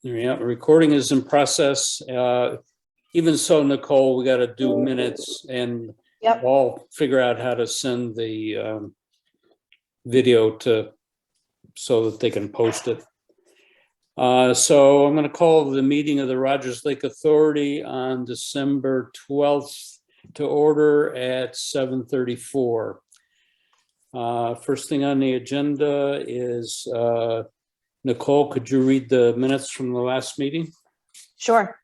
Yeah, recording is in process. Even so, Nicole, we got to do minutes and Yep. all figure out how to send the video to so that they can post it. So I'm going to call the meeting of the Rogers Lake Authority on December 12th to order at 7:34. First thing on the agenda is Nicole, could you read the minutes from the last meeting? Sure.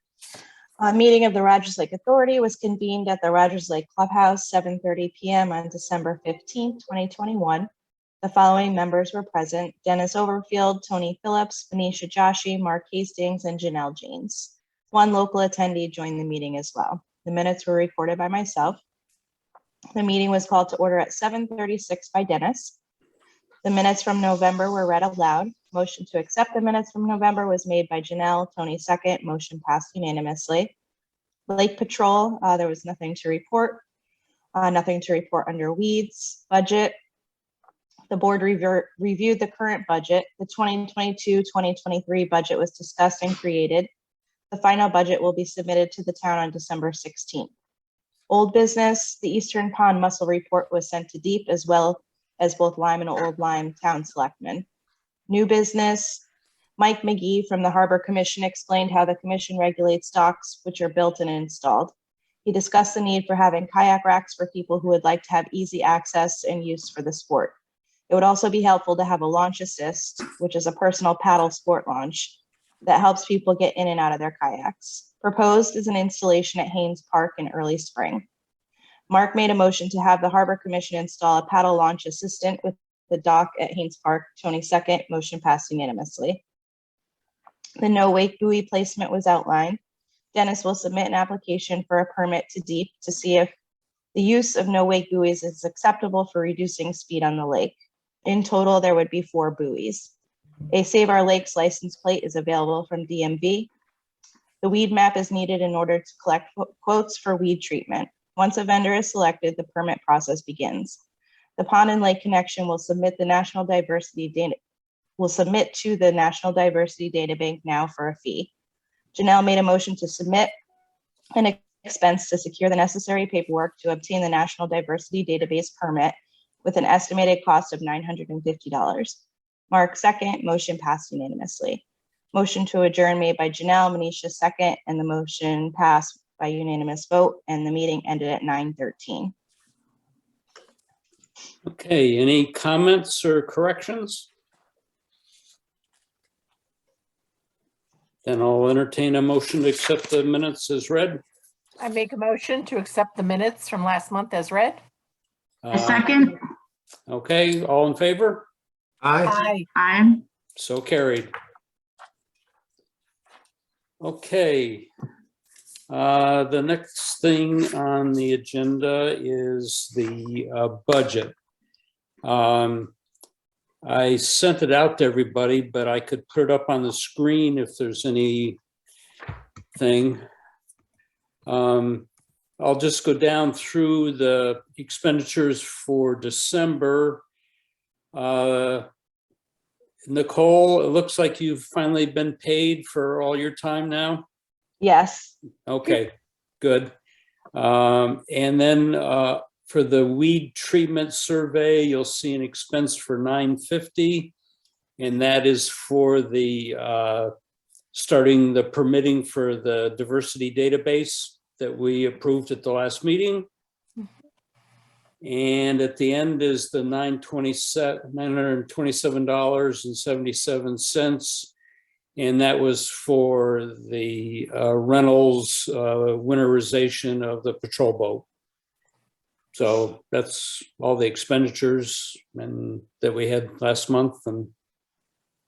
A meeting of the Rogers Lake Authority was convened at the Rogers Lake Clubhouse, 7:30 p.m. on December 15th, 2021. The following members were present: Dennis Overfield, Tony Phillips, Venetia Joshi, Mark Hastings, and Janelle Janes. One local attendee joined the meeting as well. The minutes were recorded by myself. The meeting was called to order at 7:36 by Dennis. The minutes from November were read aloud. Motion to accept the minutes from November was made by Janelle. Tony second. Motion passed unanimously. Lake Patrol, there was nothing to report. Nothing to report under weeds. Budget. The board reviewed the current budget. The 2022-2023 budget was discussed and created. The final budget will be submitted to the town on December 16th. Old business, the Eastern Pond Mussel Report was sent to Deep, as well as both Lyme and Old Lyme town selectmen. New business, Mike McGee from the Harbor Commission explained how the commission regulates docks which are built and installed. He discussed the need for having kayak racks for people who would like to have easy access and use for the sport. It would also be helpful to have a launch assist, which is a personal paddle sport launch that helps people get in and out of their kayaks. Proposed is an installation at Haynes Park in early spring. Mark made a motion to have the Harbor Commission install a paddle launch assistant with the dock at Haynes Park. Tony second. Motion passed unanimously. The no wake buoy placement was outlined. Dennis will submit an application for a permit to Deep to see if the use of no wake buoys is acceptable for reducing speed on the lake. In total, there would be 4 buoys. A Save Our Lakes license plate is available from DMV. The weed map is needed in order to collect quotes for weed treatment. Once a vendor is selected, the permit process begins. The Pond and Lake Connection will submit to the National Diversity Data Bank now for a fee. Janelle made a motion to submit an expense to secure the necessary paperwork to obtain the National Diversity Database permit with an estimated cost of $950. Mark second. Motion passed unanimously. Motion to adjourn made by Janelle, Venetia second, and the motion passed by unanimous vote, and the meeting ended at 9:13. Okay, any comments or corrections? Then I'll entertain a motion to accept the minutes as read. I make a motion to accept the minutes from last month as read. A second. Okay, all in favor? Aye. Aye. So carried. Okay. The next thing on the agenda is the budget. I sent it out to everybody, but I could put it up on the screen if there's anything. I'll just go down through the expenditures for December. Nicole, it looks like you've finally been paid for all your time now. Yes. Okay, good. And then for the weed treatment survey, you'll see an expense for $950, and that is for the starting the permitting for the diversity database that we approved at the last meeting. And at the end is the $927.77. And that was for the rentals, winterization of the patrol boat. So that's all the expenditures that we had last month and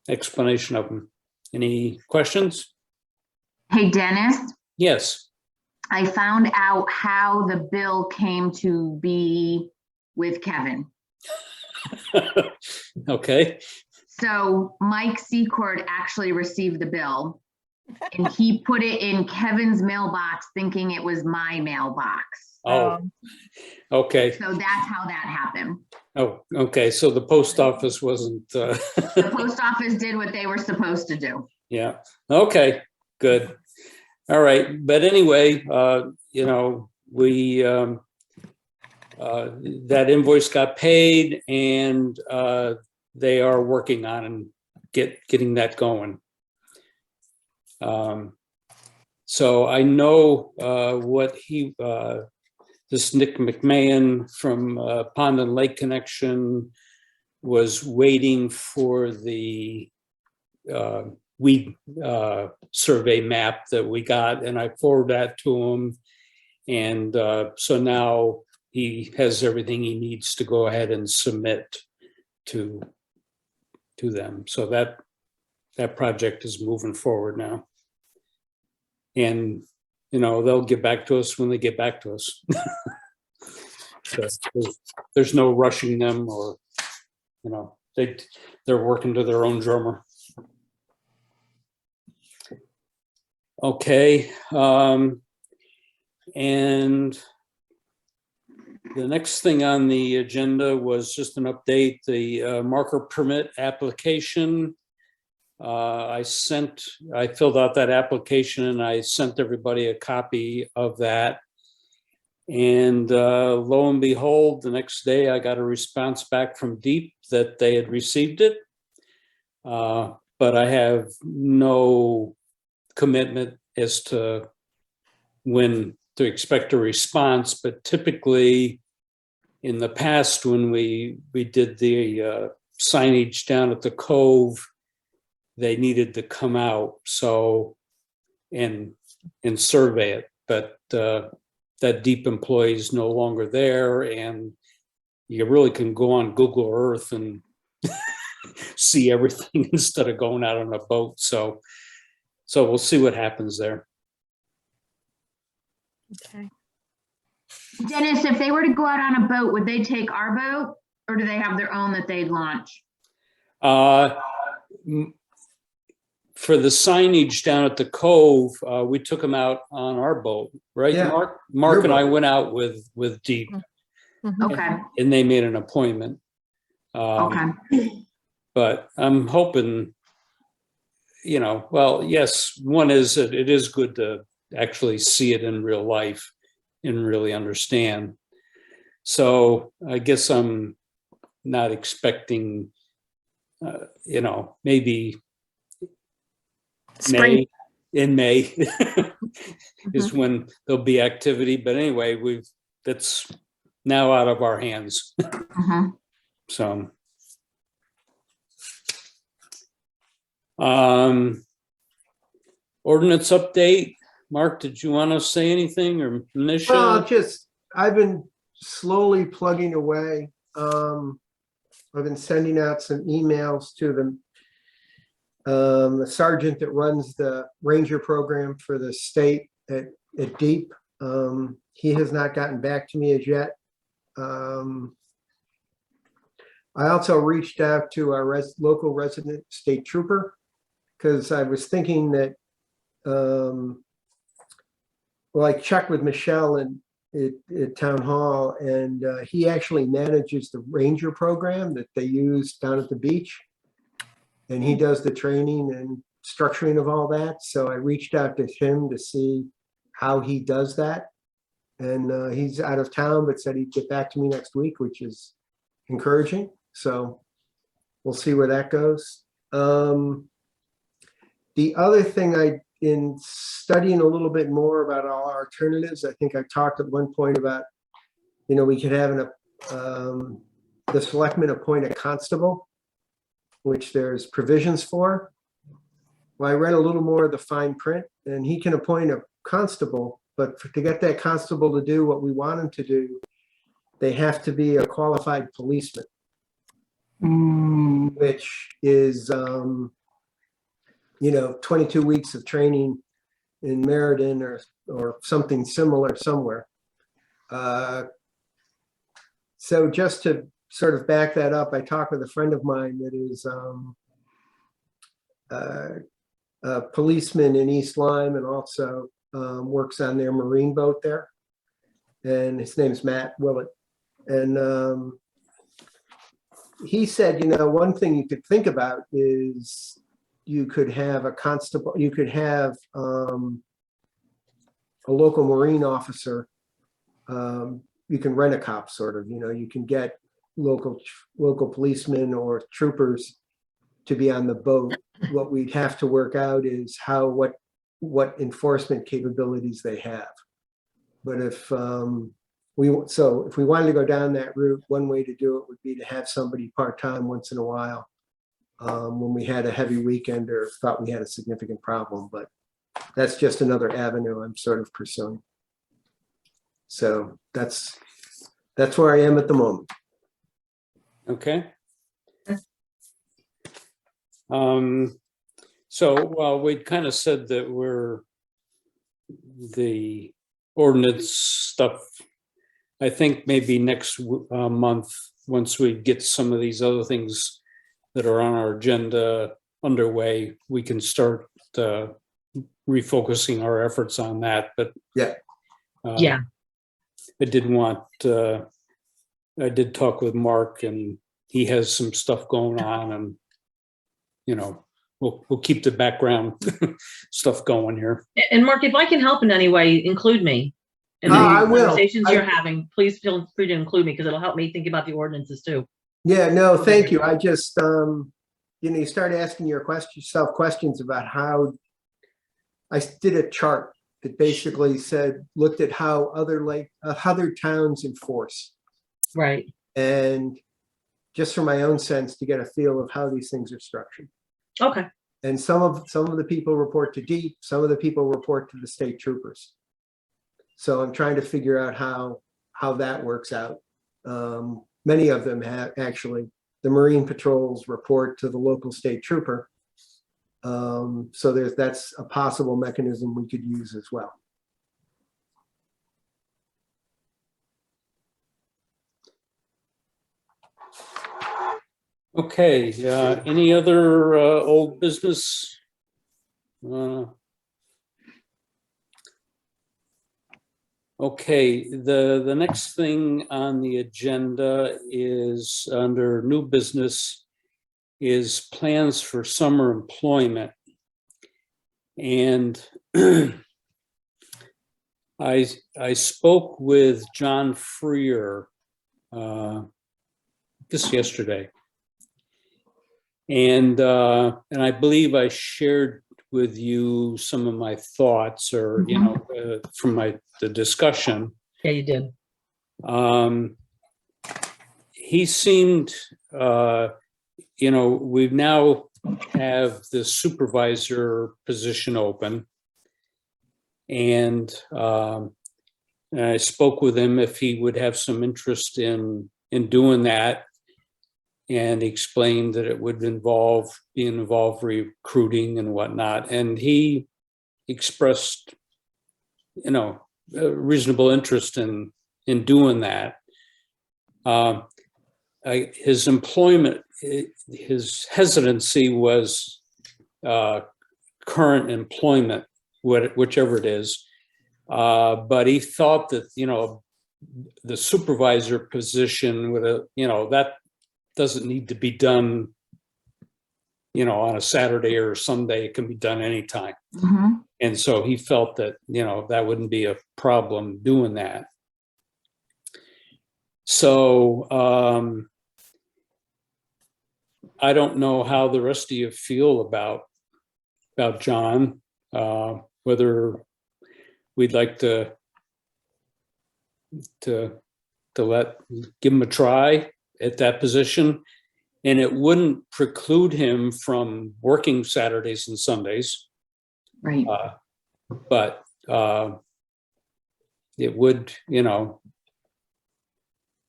explanation of them. Any questions? Hey, Dennis, Yes. I found out how the bill came to be with Kevin. Okay. So Mike Secord actually received the bill and he put it in Kevin's mailbox thinking it was my mailbox. Oh, okay. So that's how that happened. Oh, okay. So the post office wasn't. The post office did what they were supposed to do. Yeah, okay, good. All right, but anyway, we, that invoice got paid and they are working on getting that going. So I know what this Nick McMahon from Pond and Lake Connection was waiting for the weed survey map that we got, and I forwarded that to him. And so now he has everything he needs to go ahead and submit to them. So that project is moving forward now. And, they'll get back to us when they get back to us. So there's no rushing them or, they're working to their own drummer. Okay. And the next thing on the agenda was just an update, the marker permit application. I filled out that application and I sent everybody a copy of that. And lo and behold, the next day I got a response back from Deep that they had received it. But I have no commitment as to when to expect a response. But typically in the past, when we did the signage down at the Cove, they needed to come out and survey it, but that Deep employee is no longer there, and you really can go on Google Earth and see everything instead of going out on a boat. So we'll see what happens there. Okay. Dennis, if they were to go out on a boat, would they take our boat or do they have their own that they'd launch? For the signage down at the Cove, we took them out on our boat, right? Yeah. Mark and I went out with Deep. Mhm. Okay, And they made an appointment. okay. But I'm hoping, well, yes, one is that it is good to actually see it in real life and really understand. So I guess I'm not expecting, maybe Spring. in May is when there'll be activity. But anyway, that's now out of our hands. Mhm. So, ordinance update. Mark, did you want to say anything, or Nisha? Well, I've been slowly plugging away. I've been sending out some emails to the sergeant that runs the ranger program for the state at Deep. He has not gotten back to me as yet. I also reached out to our local resident state trooper because I was thinking that, I checked with Michelle at Town Hall, and he actually manages the ranger program that they use down at the beach. And he does the training and structuring of all that. So I reached out to him to see how he does that. And he's out of town, but said he'd get back to me next week, which is encouraging. So we'll see where that goes. The other thing, in studying a little bit more about all our alternatives, I think I talked at one point about, we could have the selectmen appoint a constable, which there's provisions for. Well, I read a little more of the fine print, and he can appoint a constable, but to get that constable to do what we want him to do, they have to be a qualified policeman, which is, 22 weeks of training in Meriden or something similar somewhere. So just to sort of back that up, I talked with a friend of mine that is a policeman in East Lyme and also works on their marine boat there. And his name's Matt Willett. And he said, one thing you could think about is could have a constable, you could have a local Marine officer. You can rent a cop, sort of, you can get local policemen or troopers to be on the boat. What we'd have to work out is what enforcement capabilities they have. But if we wanted to go down that route, one way to do it would be to have somebody part-time once in a while, when we had a heavy weekend or thought we had a significant problem. But that's just another avenue I'm sort of pursuing. So that's where I am at the moment. Okay. So, well, we'd kind of said that the ordinance stuff, I think maybe next month, once we get some of these other things that are on our agenda underway, we can start refocusing our efforts on that. But Yeah. I did talk with Mark, and he has some stuff going on, and we'll keep the background stuff going here. And Mark, if I can help in any way, include me. In the I will. conversations you're having, please feel free to include me, because it'll help me think about the ordinances too. Yeah, no, thank you. I just, you start asking yourself questions about how. I did a chart that basically looked at how other towns enforce. Right. And just for my own sense, to get a feel of how these things are structured. Okay. And some of the people report to Deep, some of the people report to the state troopers. So I'm trying to figure out how that works out. Many of them have actually, the Marine patrols report to the local state trooper. So that's a possible mechanism we could use as well. Okay, any other old business? Okay, the next thing on the agenda is under new business is plans for summer employment. And I spoke with John Freer just yesterday. And I believe I shared with you some of my thoughts, or from the discussion. Yeah, you did. He seemed, we now have the supervisor position open, and I spoke with him if he would have some interest in doing that. And he explained that it would involve recruiting and whatnot. And he expressed, a reasonable interest in doing that. His employment, his hesitancy was current employment, whichever it is. But he thought that, the supervisor position would, that doesn't need to be done, on a Saturday or Sunday. It can be done anytime. Mm-hmm. And so he felt that, that wouldn't be a problem doing that. So I don't know how the rest of you feel about John, whether we'd like to give him a try at that position, and it wouldn't preclude him from working Saturdays and Sundays. Right. But it would, it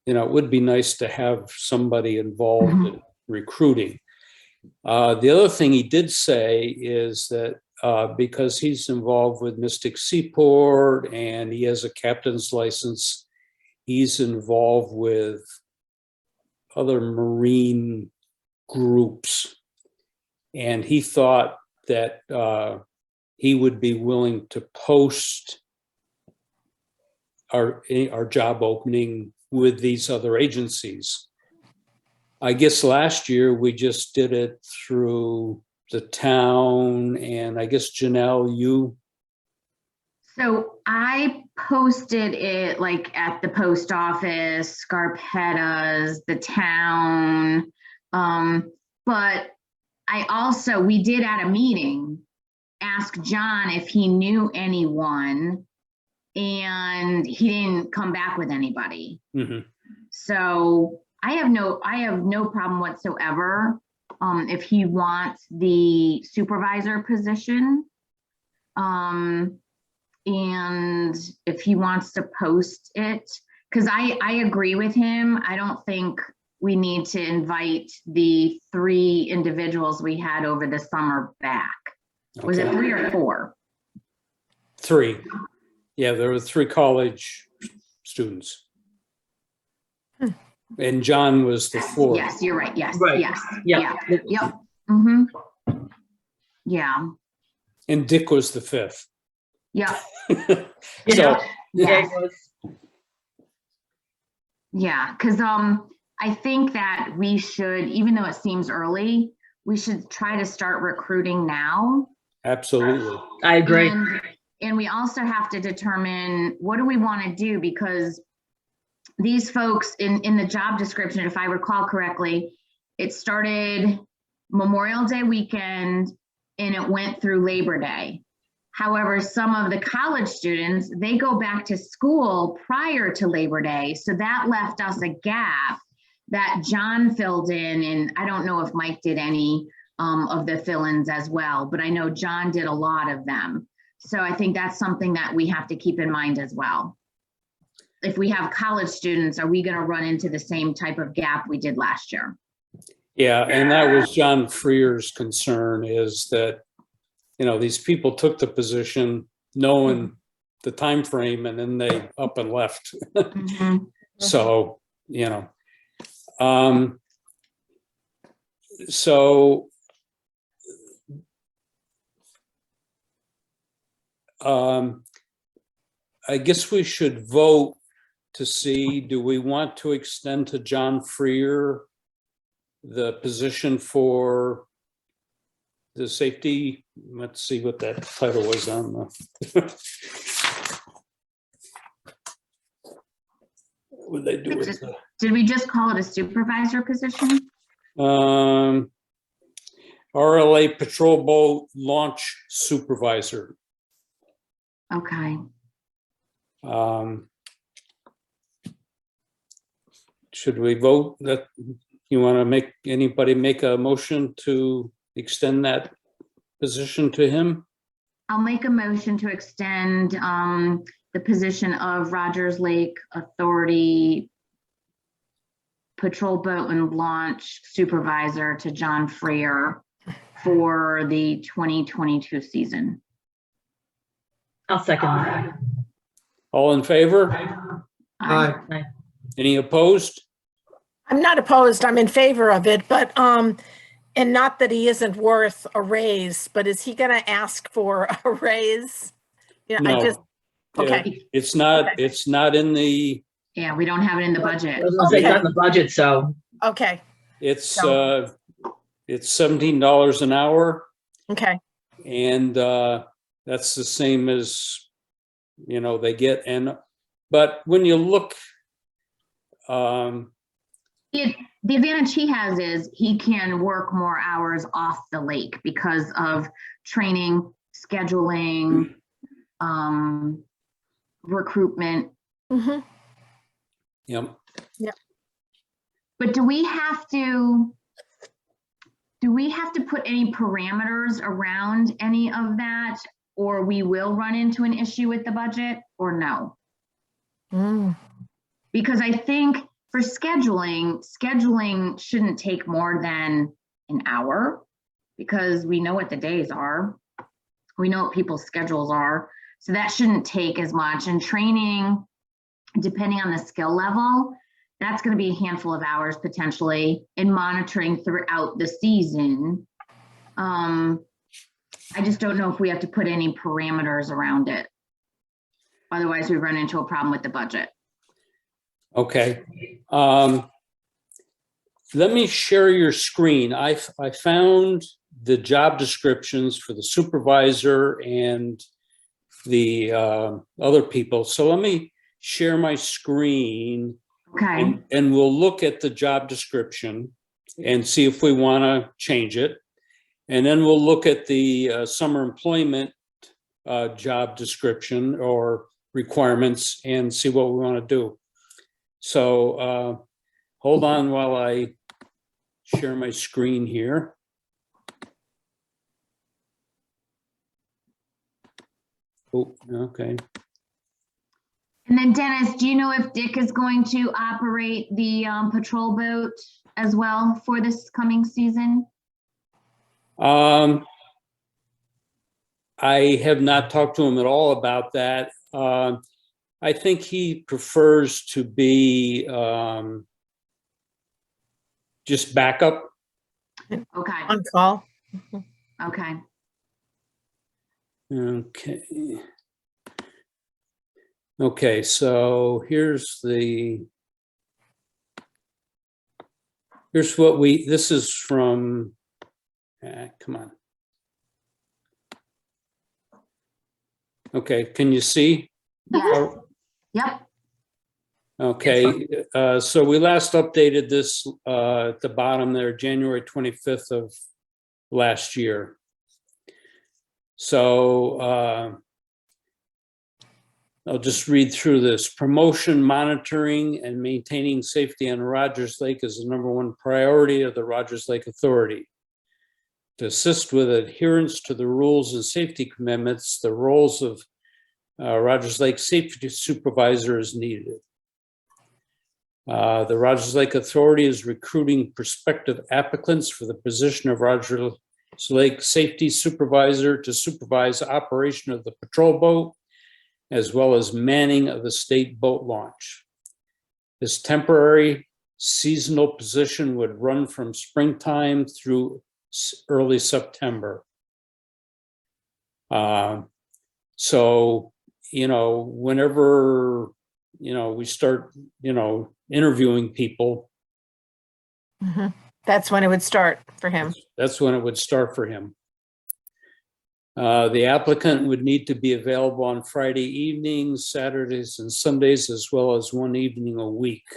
would be nice to have somebody involved Mm-hmm. in recruiting. The other thing he did say is that because he's involved with Mystic Seaport and he has a captain's license, he's involved with other Marine groups. And he thought that he would be willing to post our job opening with these other agencies. I guess last year we just did it through the town, and I guess Janelle, you, So I posted it like at the post office, Scarpetta's, the town. But we did at a meeting, ask John if he knew anyone, and he didn't come back with anybody. mhm, So I have no problem whatsoever if he wants the supervisor position. And if he wants to post it, because I agree with him. I don't think we need to invite the 3 individuals we had over the summer back. Was it okay. 3 or 4? 3. Yeah, there were 3 college students. And John was the 4th. Yes, you're right. Yes, Right. yes. Yeah. Yep. Mm-hmm. Yeah, And Dick was the 5th. yeah, So, Yeah, yes. it was. Yeah, because I think that we should, even though it seems early, we should try to start recruiting now. absolutely. I agree. And we also have to determine, what do we want to do? Because these folks in the job description, if I recall correctly, it started Memorial Day weekend and it went through Labor Day. However, some of the college students, they go back to school prior to Labor Day. So that left us a gap that John filled in. And I don't know if Mike did any of the fill-ins as well, but I know John did a lot of them. So I think that's something that we have to keep in mind as well. If we have college students, are we going to run into the same type of gap we did last year? Yeah, and that was John Freer's concern, is that, these people took the position knowing the time frame, and then they up and left. Mhm. So, so I guess we should vote to see, do we want to extend to John Freer the position for the safety? Let's see what that title was on the. What would they do with Did we just call it a supervisor position? the RLA Patrol Boat Launch Supervisor? Okay. Should we vote that? You want to anybody make a motion to extend that position to him? I'll make a motion to extend the position of Rogers Lake Authority Patrol Boat and Launch Supervisor to John Freer for the 2022 season. I'll second that. All in favor? Aye. Any opposed? I'm not opposed. I'm in favor of it, but, and not that he isn't worth a raise, but is he going to ask for a raise? Yeah, I No. just, okay. It's not, Okay. it's not in the, Yeah, we don't have it in the budget. I was gonna say, it's not in the budget, so. Okay, it's $17 an hour, okay. and that's the same as, they get. But when you look, The advantage he has is he can work more hours off the lake because of training, scheduling, recruitment. Mhm. yep. But do we have to put any parameters around any of that, or we will run into an issue with the budget, or no? Mm. Because I think for scheduling shouldn't take more than an hour, because we know what the days are. We know what people's schedules are. So that shouldn't take as much. And training, depending on the skill level, that's going to be a handful of hours potentially, in monitoring throughout the season. I just don't know if we have to put any parameters around it. Otherwise, we run into a problem with the budget. Okay. Let me share your screen. I found the job descriptions for the supervisor and the other people. So let me share my screen Okay, and we'll look at the job description and see if we want to change it. And then we'll look at the summer employment job description or requirements and see what we want to do. So hold on while I share my screen here. Oh, okay. and then Dennis, do you know if Dick is going to operate the patrol boat as well for this coming season? I have not talked to him at all about that. I think he prefers to be just backup. Okay, On call. okay. Okay. Okay, so here's what this is from, come on. Okay, can you see? Yes, yep, Okay, so we last updated this at the bottom there, January 25th of last year. So I'll just read through this. Promotion, monitoring, and maintaining safety on Rogers Lake is the #1 priority of the Rogers Lake Authority. To assist with adherence to the rules and safety commitments, the roles of Rogers Lake Safety Supervisor is needed. The Rogers Lake Authority is recruiting prospective applicants for the position of Rogers Lake Safety Supervisor to supervise operation of the patrol boat, as well as manning of the state boat launch. This temporary seasonal position would run from springtime through early September. So, whenever, we start, interviewing people, Mhm. That's when it would start for him. that's when it would start for him. The applicant would need to be available on Friday evenings, Saturdays, and Sundays, as well as one evening a week.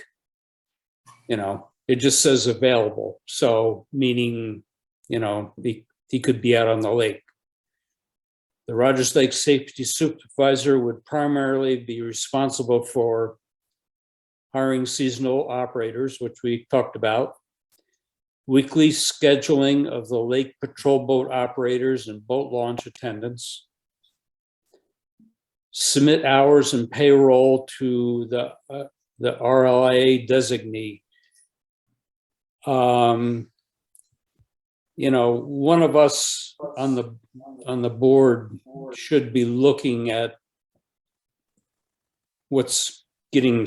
It just says available. So meaning, he could be out on the lake. The Rogers Lake Safety Supervisor would primarily be responsible for hiring seasonal operators, which we talked about, weekly scheduling of the lake patrol boat operators and boat launch attendants, submit hours and payroll to the RLA designee. One of us on the board should be looking at what's getting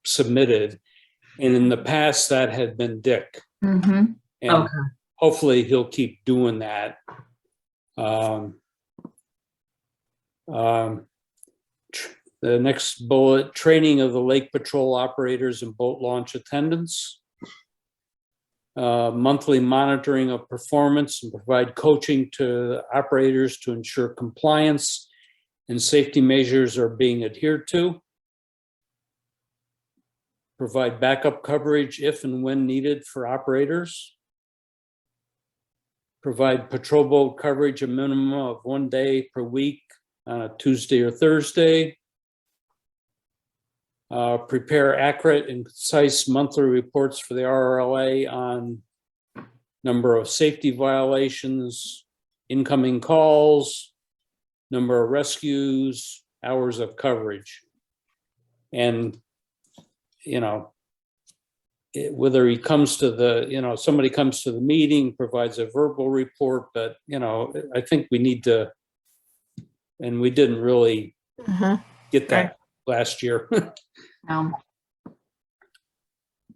submitted. And in the past, that had been Dick. mm-hmm, And Okay. hopefully he'll keep doing that. The next bullet, training of the lake patrol operators and boat launch attendants. Monthly monitoring of performance and provide coaching to operators to ensure compliance and safety measures are being adhered to. Provide backup coverage if and when needed for operators. Provide patrol boat coverage a minimum of 1 day per week on a Tuesday or Thursday. Prepare accurate and concise monthly reports for the RLA on number of safety violations, incoming calls, number of rescues, hours of coverage. And, whether he comes to the, somebody comes to the meeting, provides a verbal report, but, I think we need to, and we didn't really Mhm. get that last year. no.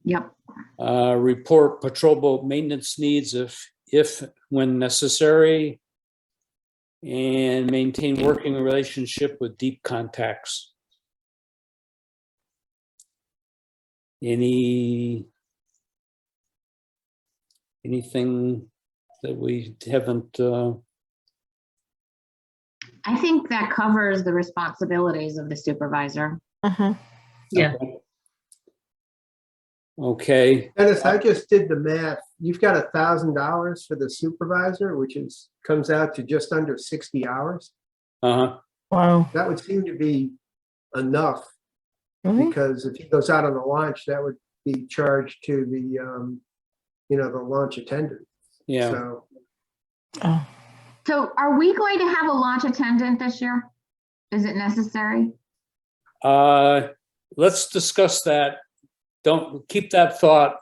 Yep, Report patrol boat maintenance needs if when necessary, and maintain working relationship with deep contacts. Anything that we haven't, I think that covers the responsibilities of the supervisor. Mhm. Yeah. okay, Dennis, I just did the math. You've got $1,000 for the supervisor, which comes out to just under 60 hours. uh-huh, Wow. That would seem to be enough, Really? because if he goes out on the launch, that would be charged to the, the launch attendant. yeah. So Oh. So are we going to have a launch attendant this year? Is it necessary? Let's discuss that. Don't keep that thought.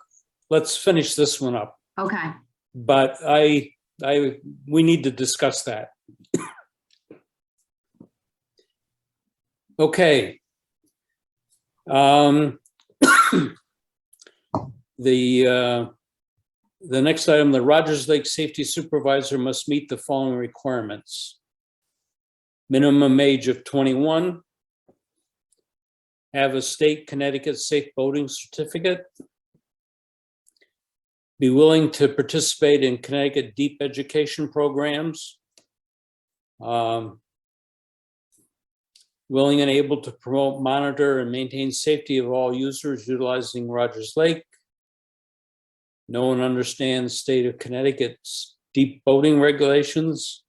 Let's finish this one up. Okay. But we need to discuss that. Okay. The next item, the Rogers Lake Safety Supervisor must meet the following requirements. Minimum age of 21. Have a state Connecticut safe boating certificate. Be willing to participate in Connecticut deep education programs. Willing and able to promote, monitor, and maintain safety of all users utilizing Rogers Lake. Know and understand state of Connecticut's deep boating regulations.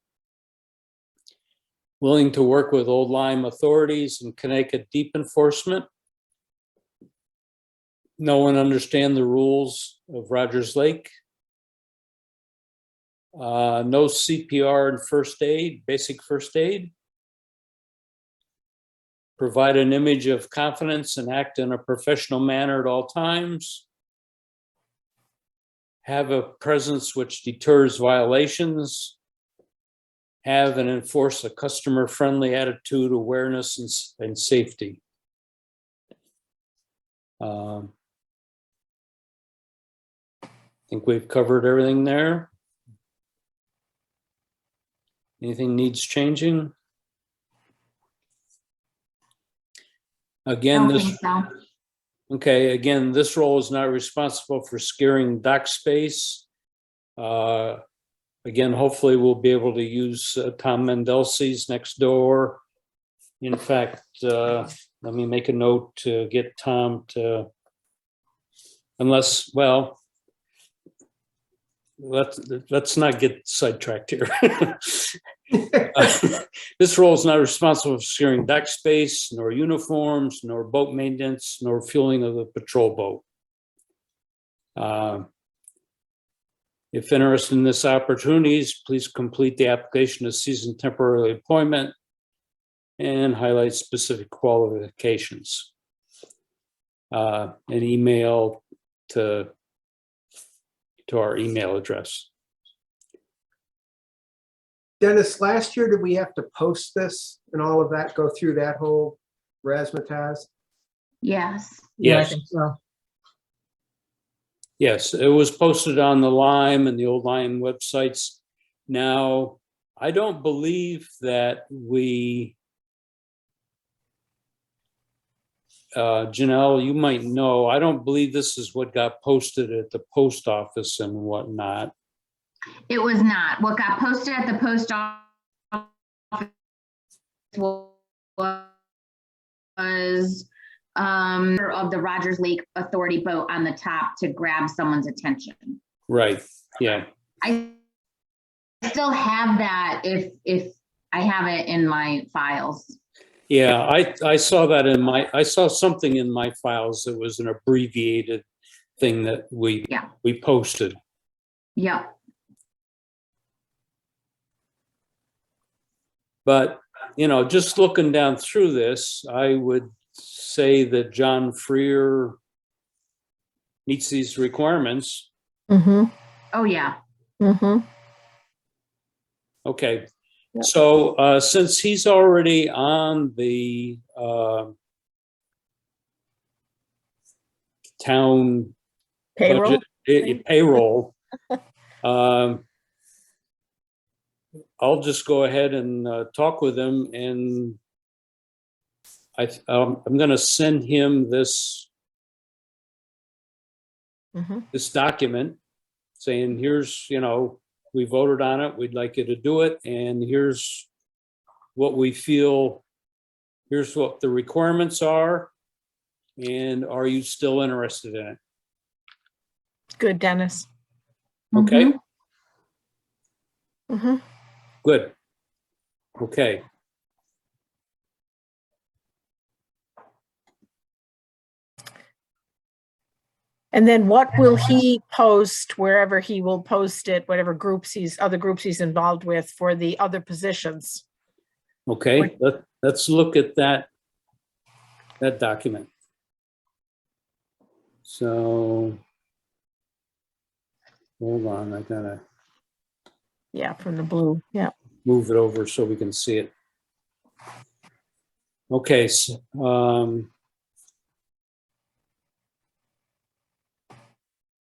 Willing to work with Old Lyme authorities and Connecticut deep enforcement. Know and understand the rules of Rogers Lake. Know CPR and first aid, basic first aid. Provide an image of confidence and act in a professional manner at all times. Have a presence which deters violations. Have and enforce a customer-friendly attitude, awareness, and safety. I think we've covered everything there. Anything needs changing? Again, Don't this. think so. Okay, again, this role is not responsible for securing dock space. Again, hopefully we'll be able to use Tom Mendelsi's next door. In fact, let me make a note to get Tom to, unless, well, let's not get sidetracked here. This role is not responsible for securing dock space, nor uniforms, nor boat maintenance, nor fueling of the patrol boat. If interested in this opportunities, please complete the application to season temporary appointment and highlight specific qualifications. An email to our email address. Dennis, last year, did we have to post this and all of that, go through that whole razzmatazz? Yes. Yeah, I Yes. think so. Yes, it was posted on the Lyme and the Old Lyme websites. Now, I don't believe that we, Janelle, you might know, I don't believe this is what got posted at the post office and whatnot. It was not. What got posted at the post office was of the Rogers Lake Authority boat on the top to grab someone's attention. Right, yeah. I still have that if I have it in my files. Yeah, I saw that I saw something in my files that was an abbreviated thing that we posted. Yep. But, just looking down through this, I would say that John Freer meets these requirements. Mm-hmm. Oh, yeah. Mm-hmm. Okay. Yep. So since he's already on the town Payroll. payroll, I'll just go ahead and talk with him, and I'm going to send him this Mm-hmm. this document saying, here's we voted on it. We'd like you to do it. And here's what we feel, here's what the requirements are. And are you still interested in it? Good, Dennis. Okay, Mhm. good. Okay. And then what will he post wherever he will post it, whatever other groups he's involved with for the other positions? Okay, let's look at that document. So, hold on, I gotta Yeah, from the blue, yeah. move it over so we can see it. Okay, so,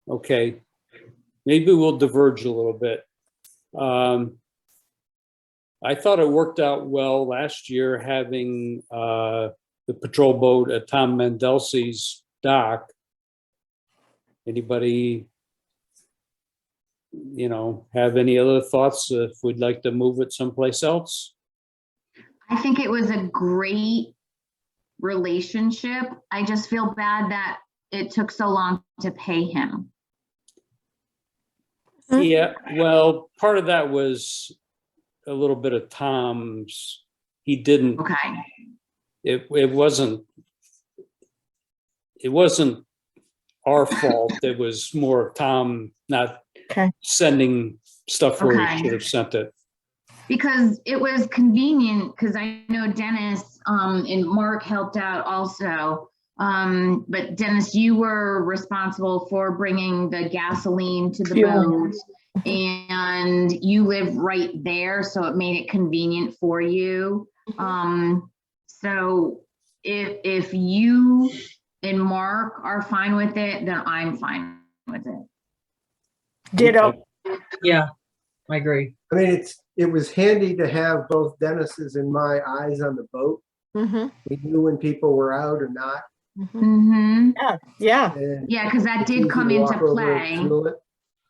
okay, maybe we'll diverge a little bit. I thought it worked out well last year having the patrol boat at Tom Mendelsi's dock. Anybody, have any other thoughts if we'd like to move it someplace else? I think it was a great relationship. I just feel bad that it took so long to pay him. Yeah, well, part of that was a little bit of Tom's. He didn't, Okay. it wasn't our fault. It was more of Tom not Okay. sending stuff where he Okay. should have sent it. Because it was convenient, because I know Dennis and Mark helped out also. But Dennis, you were responsible for bringing the gasoline to the Fuel. boat, and you live right there, so it made it convenient for you. So if you and Mark are fine with it, then I'm fine with it. Ditto. Yeah, I agree. I mean, it was handy to have both Dennis's and my eyes on the boat. Mhm. We knew when people were out or not. Mhm. Mm-hmm. Yeah, And Yeah, because that it's did easy come to into walk over play. and fuel it.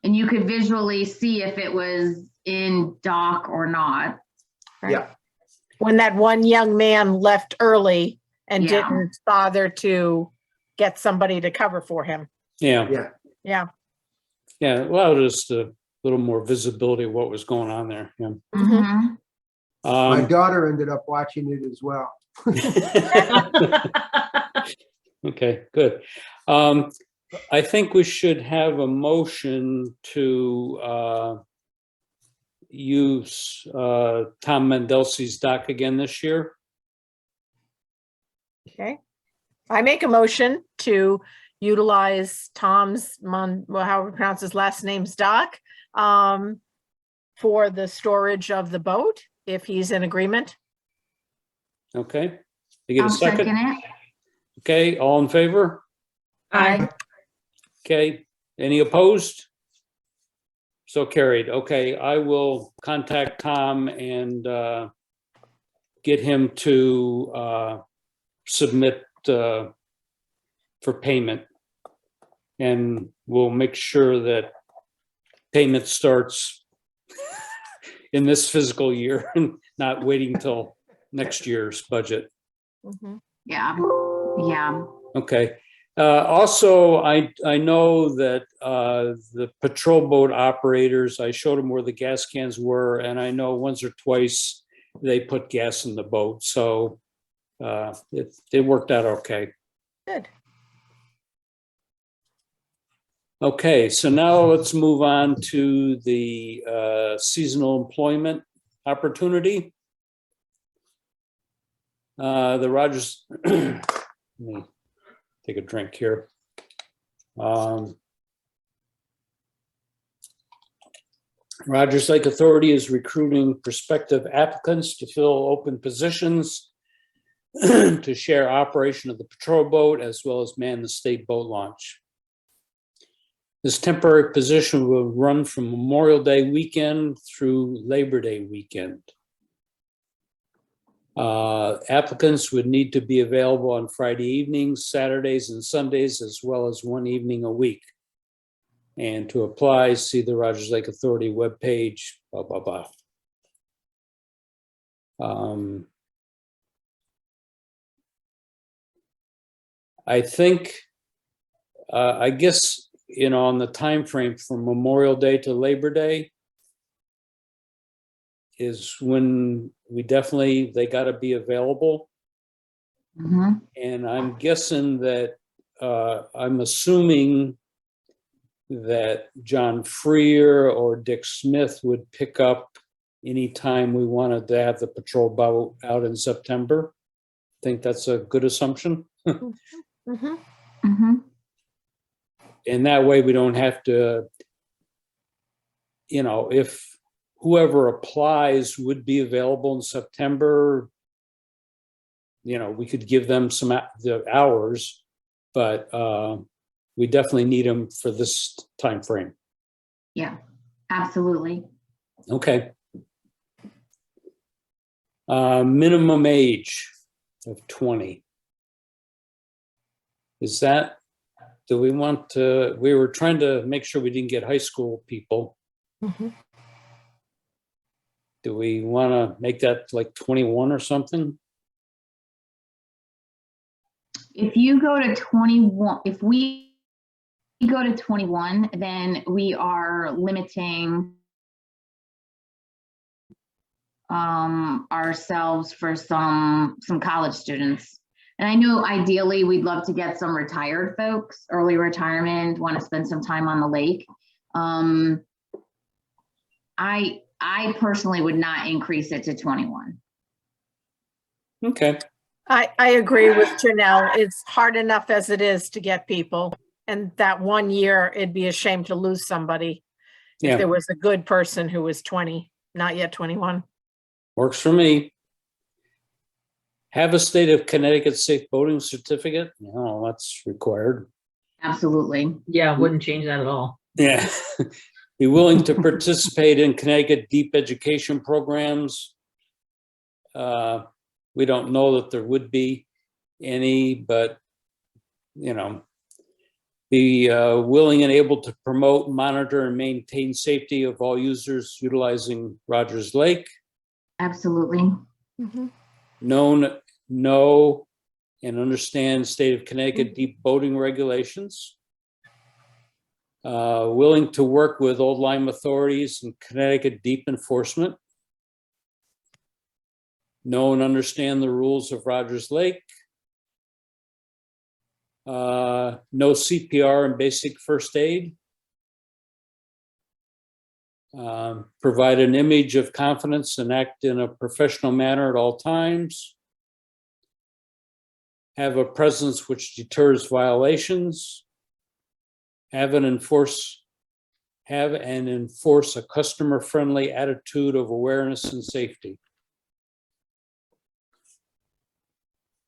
And you could visually see if it was in dock or not. Right. Yeah, when that one young man left early and Yeah. didn't bother to get somebody to cover for him. Yeah, yeah. Yeah. yeah, it allowed us a little more visibility of what was going on there. Yeah. Mhm. My Um, daughter ended up watching it as well. Okay, good. I think we should have a motion to use Tom Mendelsi's dock again this year. Okay. I make a motion to utilize Tom's, however you pronounce his last name's dock, for the storage of the boat, if he's in agreement. Okay, you get a I'll second? second it. Okay, all in favor? Aye. Okay, any opposed? So carried. Okay, I will contact Tom and get him to submit for payment. And we'll make sure that payment starts in this fiscal year and not waiting till next year's budget. Mhm. Yeah, yeah. Okay. Also, I know that the patrol boat operators, I showed them where the gas cans were, and I know once or twice they put gas in the boat. So it worked out okay. Good. Okay, so now let's move on to the seasonal employment opportunity. The Rogers, let me take a drink here. Rogers Lake Authority is recruiting prospective applicants to fill open positions to share operation of the patrol boat as well as man the state boat launch. This temporary position will run from Memorial Day weekend through Labor Day weekend. Applicants would need to be available on Friday evenings, Saturdays, and Sundays, as well as one evening a week. And to apply, see the Rogers Lake Authority webpage, blah, blah, blah. I think, I guess, you know, on the time frame from Memorial Day to Labor Day is when we definitely, they got to be available. Mhm. And I'm guessing that, I'm assuming that John Freer or Dick Smith would pick up anytime we wanted to have the patrol boat out in September. Think that's a good assumption. Mhm. Mhm. And that way we don't have to, you know, if whoever applies would be available in September, you know, we could give them some the hours, but we definitely need them for this time frame. Yeah, absolutely. Okay. Minimum age of 20. Is that, do we want to, we were trying to make sure we didn't get high school people. Mhm. Do we want to make that like 21 or something? If you go to 21, if we go to 21, then we are limiting ourselves for some college students. And I know ideally we'd love to get some retired folks, early retirement, want to spend some time on the lake. I personally would not increase it to 21. Okay. I agree with Janelle. It's hard enough as it is to get people. And that 1 year, it'd be a shame to lose somebody if Yeah, there was a good person who was 20, not yet 21. works for me. Have a state of Connecticut safe boating certificate. No, that's required. Absolutely. Yeah, wouldn't change that at all. Yeah. Be willing to participate in Connecticut deep education programs. We don't know that there would be any, but, you know, be willing and able to promote, monitor, and maintain safety of all users utilizing Rogers Lake. Absolutely. Mhm. Know and understand state of Connecticut deep boating regulations. Willing to work with Old Lyme authorities and Connecticut deep enforcement. Know and understand the rules of Rogers Lake. Know CPR and basic first aid. Provide an image of confidence and act in a professional manner at all times. Have a presence which deters violations. Have and enforce a customer-friendly attitude of awareness and safety.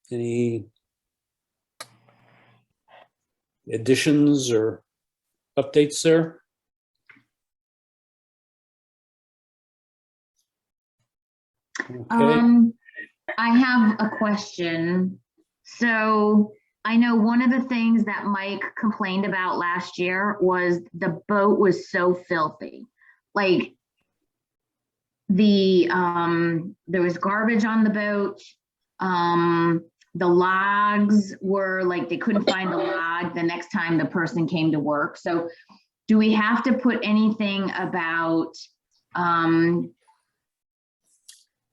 Any additions or updates there? Okay. I have a question. So I know one of the things that Mike complained about last year was the boat was so filthy. Like there was garbage on the boat. The logs were like, they couldn't find the log the next time the person came to work. So do we have to put anything about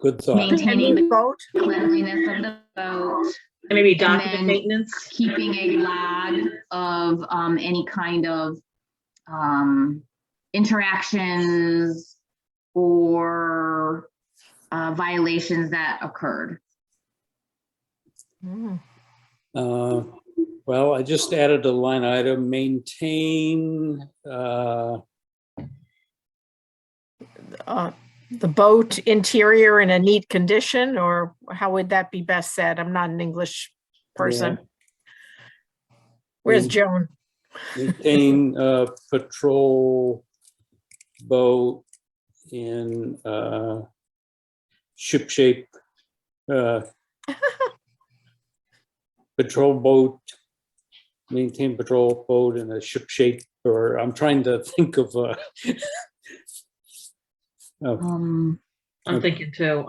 Good thought. maintaining the boat. cleanliness of the boat? And maybe And document then maintenance. keeping a log of any kind of interactions or violations that occurred. Mm. Well, I just added a line item, maintain, The boat interior in a neat condition, or how would that be best said? I'm not an English person. Where's Mm. Joan? maintain patrol boat in ship shape. Patrol boat, maintain patrol boat in a ship shape Or I'm trying to think of, Um, I'm thinking too.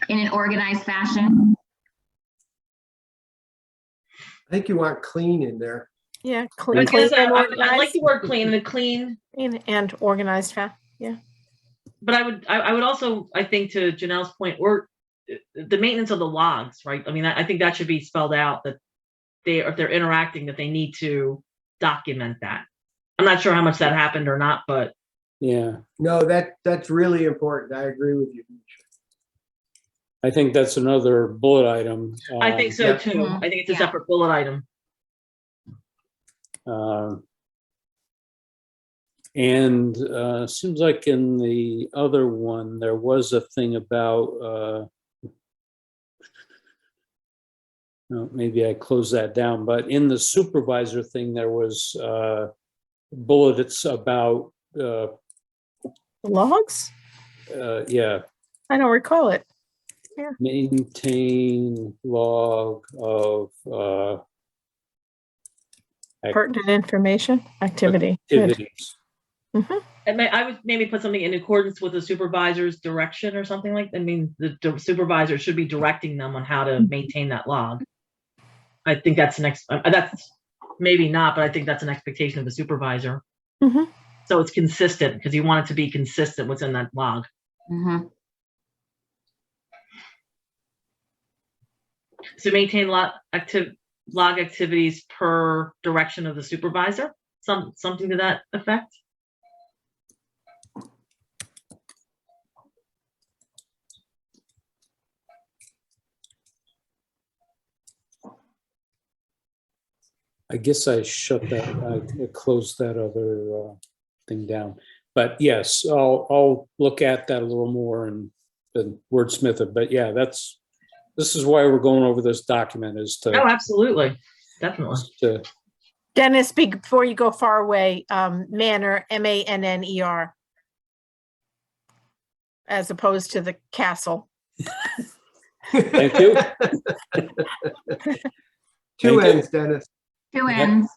in an organized fashion. I think you want clean in there. Yeah, I clean, guess clean and I like organized, the word clean, the clean, and organized, yeah. but I would also, I think to Janelle's point, or the maintenance of the logs, right? I mean, I think that should be spelled out that if they're interacting, that they need to document that. I'm not sure how much that happened or not, but yeah, No, that's really important. I agree with you. I think that's another bullet item. I think so yeah. too. I think it's a Yeah. separate bullet item. And seems like in the other one, there was a thing about, no, maybe I closed that down, but in the supervisor thing, there was bullets about, Logs? yeah, I don't recall it. maintain log of Pertinent information, activity. Good. activities. And I would maybe put something in accordance with the supervisor's direction or something like, I mean, the supervisor should be directing them on how to maintain that log. I think that's that's maybe not, but I think that's an expectation of the supervisor. Mhm. So it's consistent, because you want it to be consistent what's in that log. Mhm. So maintain log activities per direction of the supervisor, something to that effect. I guess I shut that, I closed that other thing down. But yes, I'll look at that a little more and wordsmith it. But yeah, this is why we're going over this document, is Oh, to, absolutely. Definitely. to Dennis, before you go far away, manner, MANNER, as opposed to the castle. Thank you. Two Thank you. ends, Dennis. Two Yep. ends.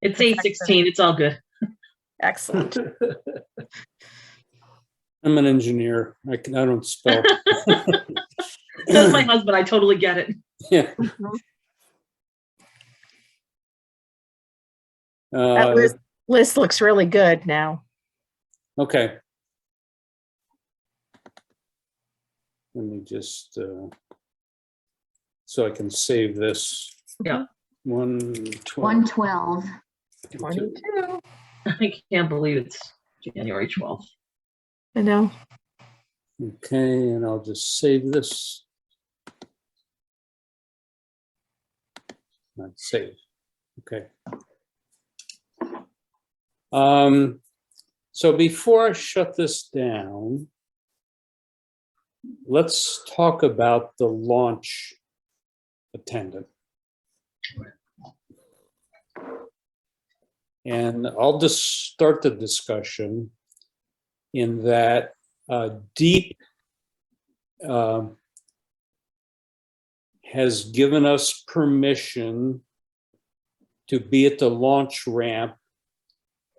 It's 8:16. It's all good. Excellent. I'm an engineer. I don't spell. Says my husband. I totally get it. Yeah. That list looks really good now. Okay. Let me just, so I can save this. Yeah. 112. 112. 22. I can't believe it's January 12th. I know. Okay, and I'll just save this. Not save. Okay. So before I shut this down, let's talk about the launch attendant. And I'll just start the discussion in that Deep has given us permission to be at the launch ramp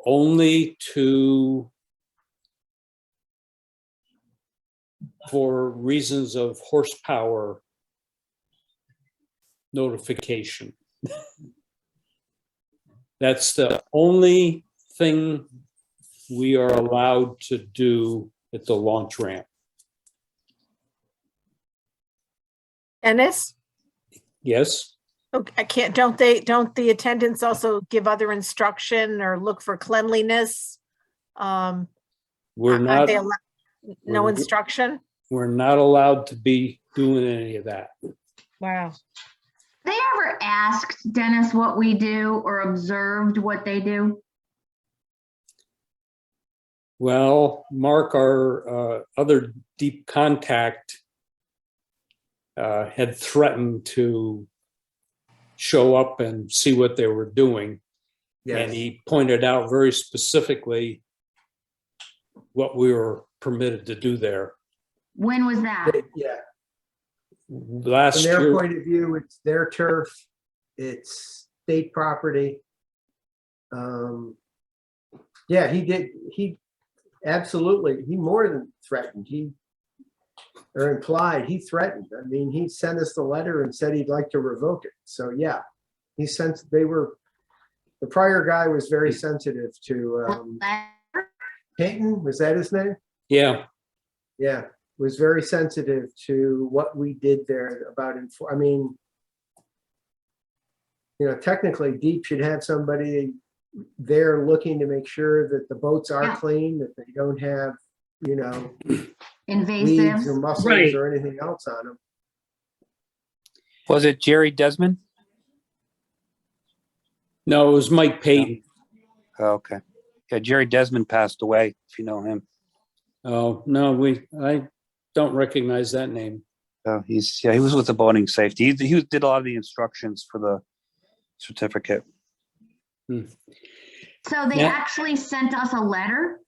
only for reasons of horsepower notification. That's the only thing we are allowed to do at the launch ramp. Dennis? Yes? Okay, I can't, don't the attendants also give other instruction or look for cleanliness? We're Are not, they no we're- instruction? we're not allowed to be doing any of that. Wow. They ever asked Dennis what we do or observed what they do? Well, Mark, our other deep contact, had threatened to show up and see what they were doing. And Yes. he pointed out very specifically what we were permitted to do there. When was that? Yeah, Last from their year, point of view, it's their turf, it's state property. Yeah, he absolutely, he more than threatened, or implied, he threatened. I mean, he sent us the letter and said he'd like to revoke it. So yeah, the prior guy was very sensitive to, Peyton, was that his name? yeah, Yeah, was very sensitive to what we did there about, I mean, technically Deep should have somebody there looking to make sure that the boats are Yeah. clean, that they don't have, weeds Invasives. or mussels Right. or anything else on them. Was it Jerry Desmond? no, it was Mike Payton. Oh, okay. Yeah, Jerry Desmond passed away, if you know him. Oh, no, I don't recognize that name. He was with the boating safety. He did a lot of the instructions for the certificate. So they Yeah. actually sent us a letter?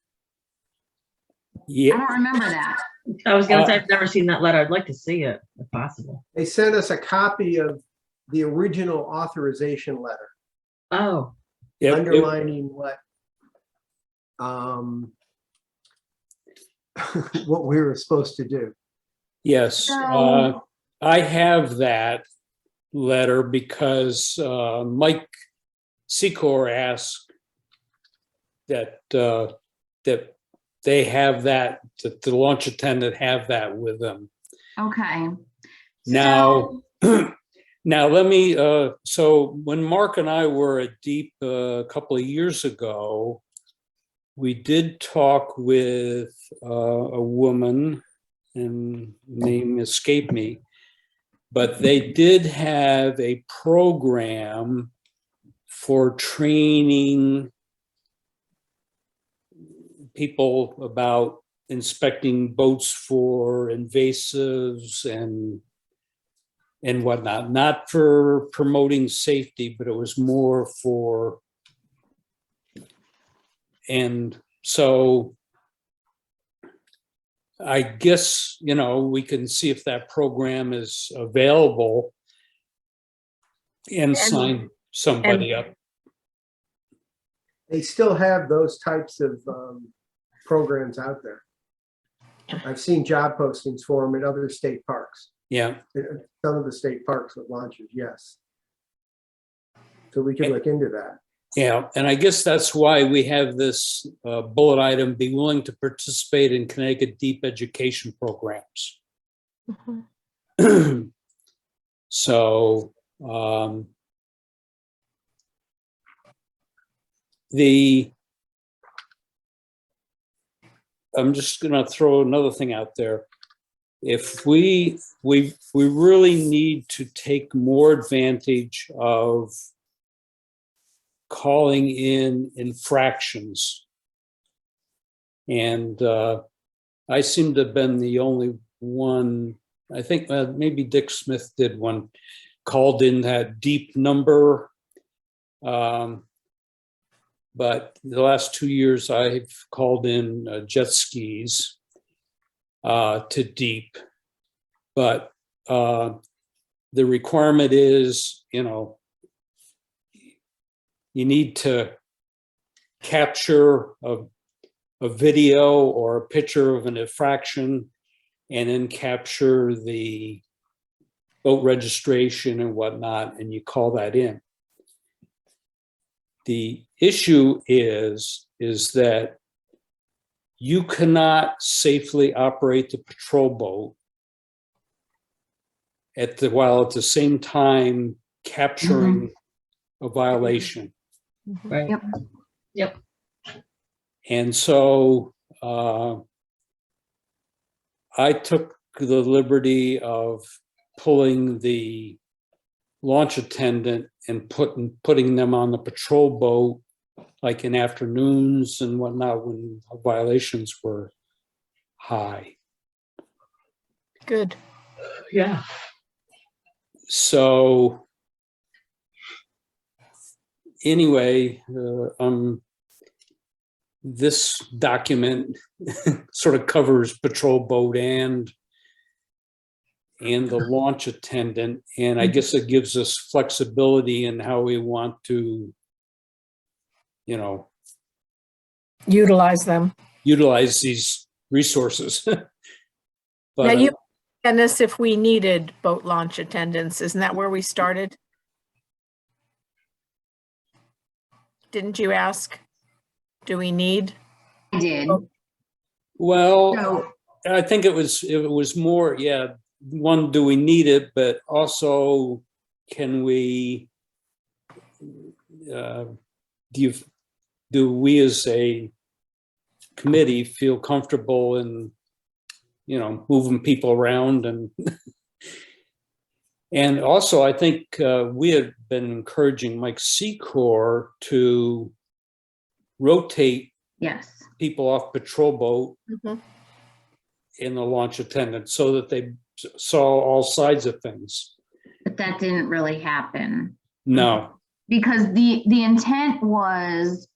I Yeah, don't remember that. I was gonna say, I've never seen that letter. I'd like to see it if possible. They sent us a copy of the original authorization letter, Oh, underlining what what we were supposed to do. yes. So- I have that letter because Mike Secor asked that they have that the launch attendant have that with them. Okay. Now, So- now let me, so when Mark and I were at Deep a couple of years ago, we did talk with a woman, and name escaped me, but they did have a program for training people about inspecting boats for invasives and whatnot, not for promoting safety, but it was more for, and so I guess, we can see if that program is available and sign somebody up. They still have those types of programs out there. I've seen job postings for them at other state parks. Yeah, Some of the state parks with launches, yes. So we could look into that. yeah. And I guess that's why we have this bullet item, be willing to participate in Connecticut deep education programs. Mhm. So I'm just going to throw another thing out there. If we really need to take more advantage of calling in infractions, and I seem to have been the only one. I think maybe Dick Smith did one, called in that Deep number. But the last 2 years, I've called in jet skis to Deep. But the requirement is, you need to capture a video or a picture of an infraction and then capture the boat registration and whatnot, and you call that in. The issue is that you cannot safely operate the patrol boat while at the same time capturing a violation. right. Yep. Yep. And so I took the liberty of pulling the launch attendant and putting them on the patrol boat, like in afternoons and whatnot, when violations were high. Good. Yeah. So anyway, this document sort of covers patrol boat and the launch attendant. And I guess it gives us flexibility in how we want to, you know, Utilize them. utilize these resources. Now, But you and this if we needed boat launch attendants, isn't that where we started? Didn't you ask? Do we need? I did. well, So, I think it was more, yeah, one, do we need it, but also can we, do we as a committee feel comfortable in, you know, moving people around and and also I think we had been encouraging Mike Secor to rotate yes. people off patrol boat Mhm. in the launch attendant so that they saw all sides of things. But that didn't really happen. No, Because the intent was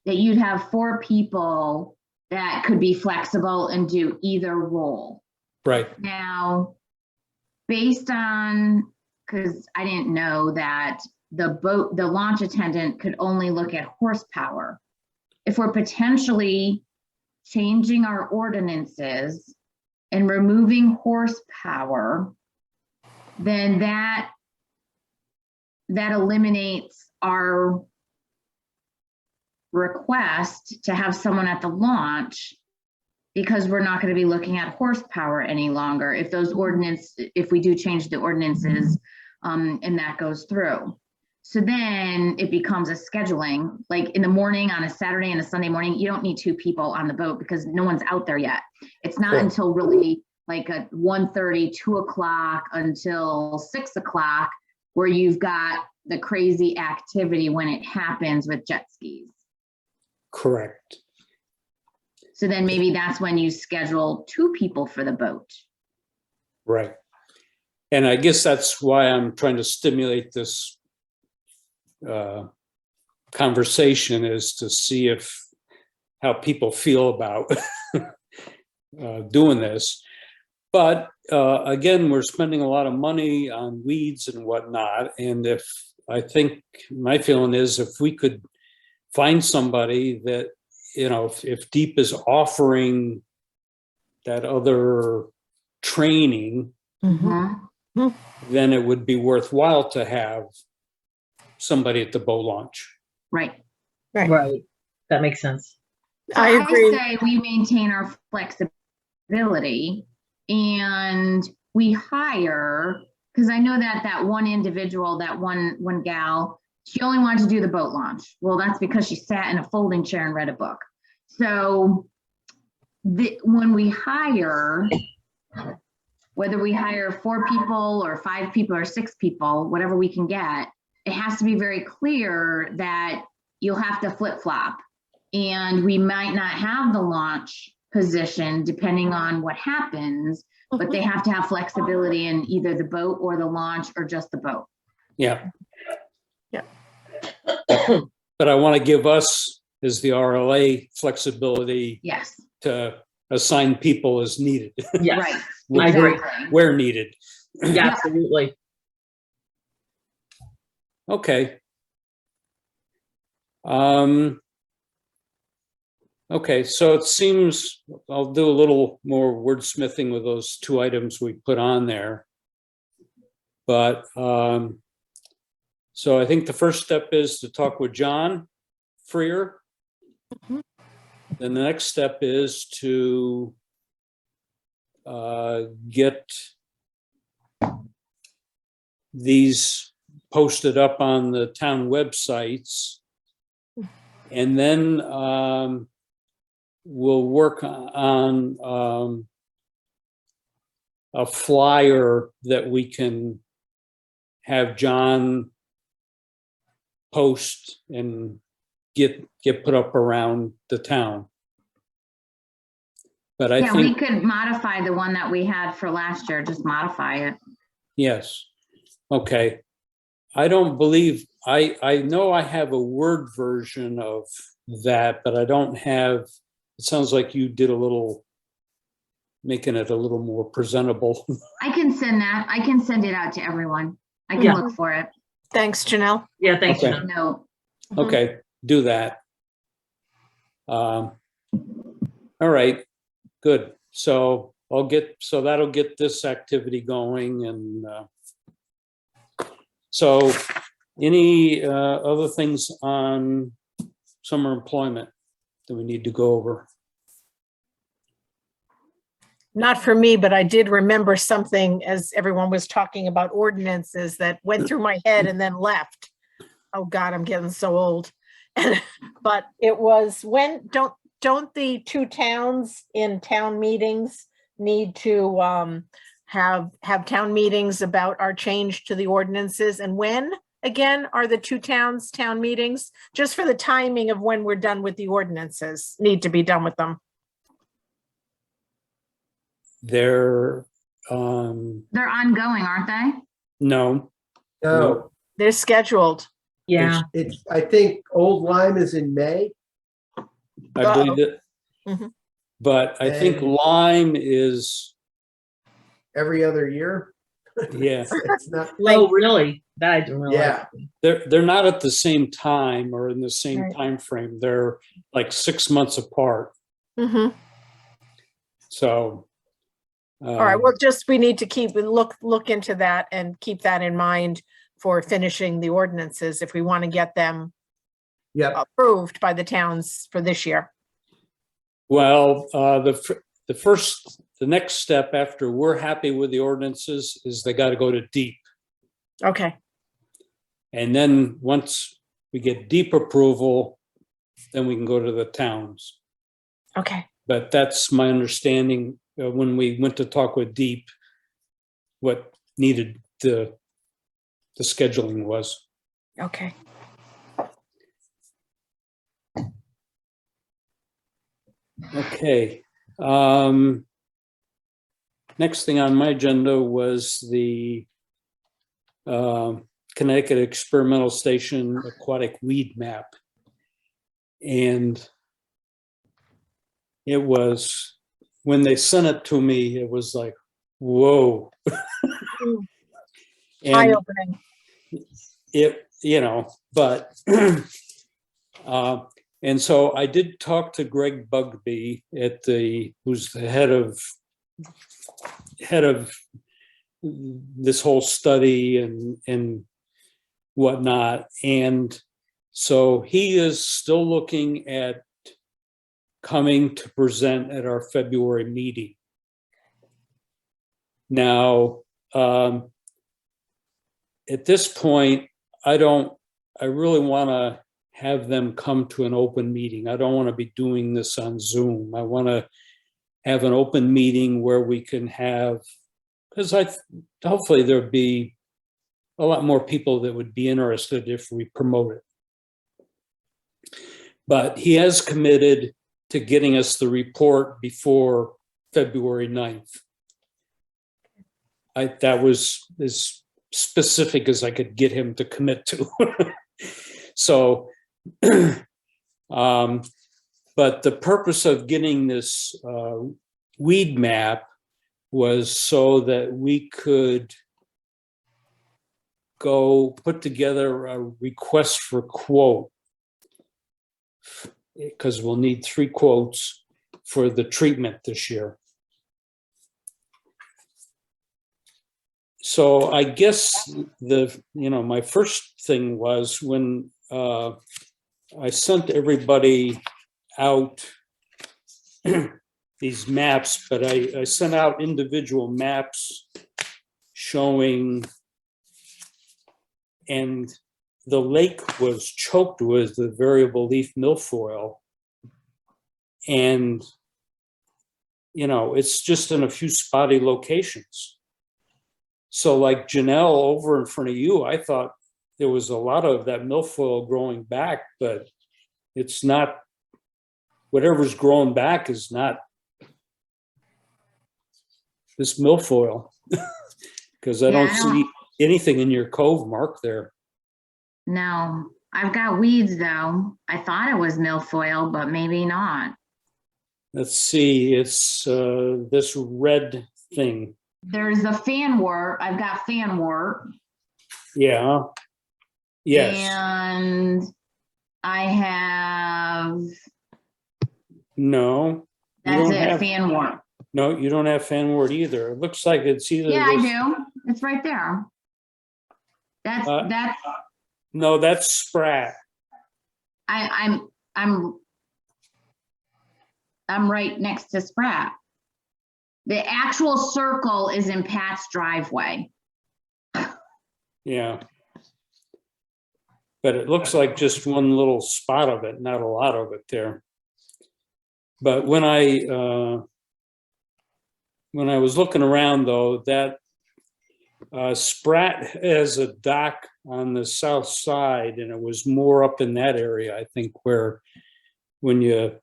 that you'd have 4 people that could be flexible and do either role. right, Now, based on, because I didn't know that the launch attendant could only look at horsepower. If we're potentially changing our ordinances and removing horsepower, then that eliminates our request to have someone at the launch, because we're not going to be looking at horsepower any longer if we do change the ordinances and that goes through. So then it becomes a scheduling, like in the morning on a Saturday and a Sunday morning, you don't need 2 people on the boat because no one's out there yet. It's not Sure. until really like at 1:30, 2 o'clock until 6 o'clock where you've got the crazy activity when it happens with jet skis. correct. So then maybe that's when you schedule 2 people for the boat. Right. And I guess that's why I'm trying to stimulate this conversation, is to see how people feel about doing this. But again, we're spending a lot of money on weeds and whatnot. And I think my feeling is if we could find somebody that, you know, if Deep is offering that other training, Mhm. then it would be worthwhile to have somebody at the boat launch. Right. Right. That makes sense. So I agree. say we maintain our flexibility and we hire, because I know that one individual, that one gal, she only wanted to do the boat launch. Well, that's because she sat in a folding chair and read a book. So when we hire, whether we hire 4 people or 5 people or 6 people, whatever we can get, it has to be very clear that you'll have to flip-flop. And we might not have the launch position depending on what happens, but they have to have flexibility in either the boat or the launch or just the boat. Yeah. Yeah. But I want to give us, as the RLA, flexibility Yes, to assign people as needed, Yes. right. I agree. Exactly. where needed. Yeah, absolutely. Okay. Okay, so it seems I'll do a little more wordsmithing with those 2 items we put on there. But so I think the first step is to talk with John Freer. Mhm. Then the next step is to get these posted up on the town websites. And then we'll work on a flyer that we can have John post and get put up around the town. But I Yeah, we think, could modify the one that we had for last year, just modify it. yes, okay. I don't believe, I know I have a Word version of that, but I don't have, it sounds like you did a little, making it a little more presentable. I can send that. I can send it out to everyone. I can Yeah. look for it. Thanks, Janelle. Yeah, thanks, Okay. Janelle. No, Okay, do that. All right, good. So that'll get this activity going and so any other things on summer employment that we need to go over? Not for me, but I did remember something as everyone was talking about ordinances that went through my head and then left. Oh God, I'm getting so old. But it was when, don't the two towns in town meetings need to have town meetings about our change to the ordinances? And when, again, are the two towns town meetings? Just for the timing of when we're done with the ordinances, need to be done with them. They're they're ongoing, aren't they? no, No, They're scheduled. Yeah, it's, I think Old Lyme is in May. I believe it. Mhm. But I think And- Lyme is, Every other year. yeah, It's not, oh, really? That I didn't realize. yeah, they're not at the same time or in the same Right. time frame. They're like 6 months apart. Mhm. So. All right, well, we need to look into that and keep that in mind for finishing the ordinances if we want to get them yeah, approved by the towns for this year. Well, the next step after we're happy with the ordinances is they got to go to deep. Okay, And then once we get deep approval, then we can go to the towns. okay, But that's my understanding when we went to talk with deep, what needed the scheduling was. okay. Okay. Next thing on my agenda was the Connecticut Experimental Station Aquatic Weed Map. And it was, when they sent it to me, it was like, whoa. Eye And opening. it, but, and so I did talk to Greg Bugby who's the head of this whole study and whatnot. And so he is still looking at coming to present at our February meeting. Now, at this point, I really want to have them come to an open meeting. I don't want to be doing this on Zoom. I want to have an open meeting where we can have, because hopefully there'd be a lot more people that would be interested if we promote it. But he has committed to getting us the report before February 9th. That was as specific as I could get him to commit to. So, but the purpose of getting this weed map was so that we could go put together a request for quote, because we'll need 3 quotes for the treatment this year. So I guess my first thing was when I sent everybody out these maps, but I sent out individual maps showing, and the lake was choked with the variable leaf milfoil. And, it's just in a few spotty locations. So like Janelle over in front of you, I thought there was a lot of that milfoil growing back, but it's not, whatever's growing back is not this milfoil. Because I don't see anything in your cove mark there. No, I've got weeds though. I thought it was milfoil, but maybe not. Let's see, it's this red thing. There's the fanwort. I've got fanwort. Yeah. Yes. And I have, No. You that's don't it, have- fanwort. No, you don't have fanwort either. It looks like it's either. Yeah, I this- do. It's right there. That's, Uh, No, that's sprat. I'm right next to Sprat. The actual circle is in Pat's driveway. Yeah. But it looks like just one little spot of it, not a lot of it there. But when I was looking around though, that Sprat has a dock on the south side, and it was more up in that area, I think, where when you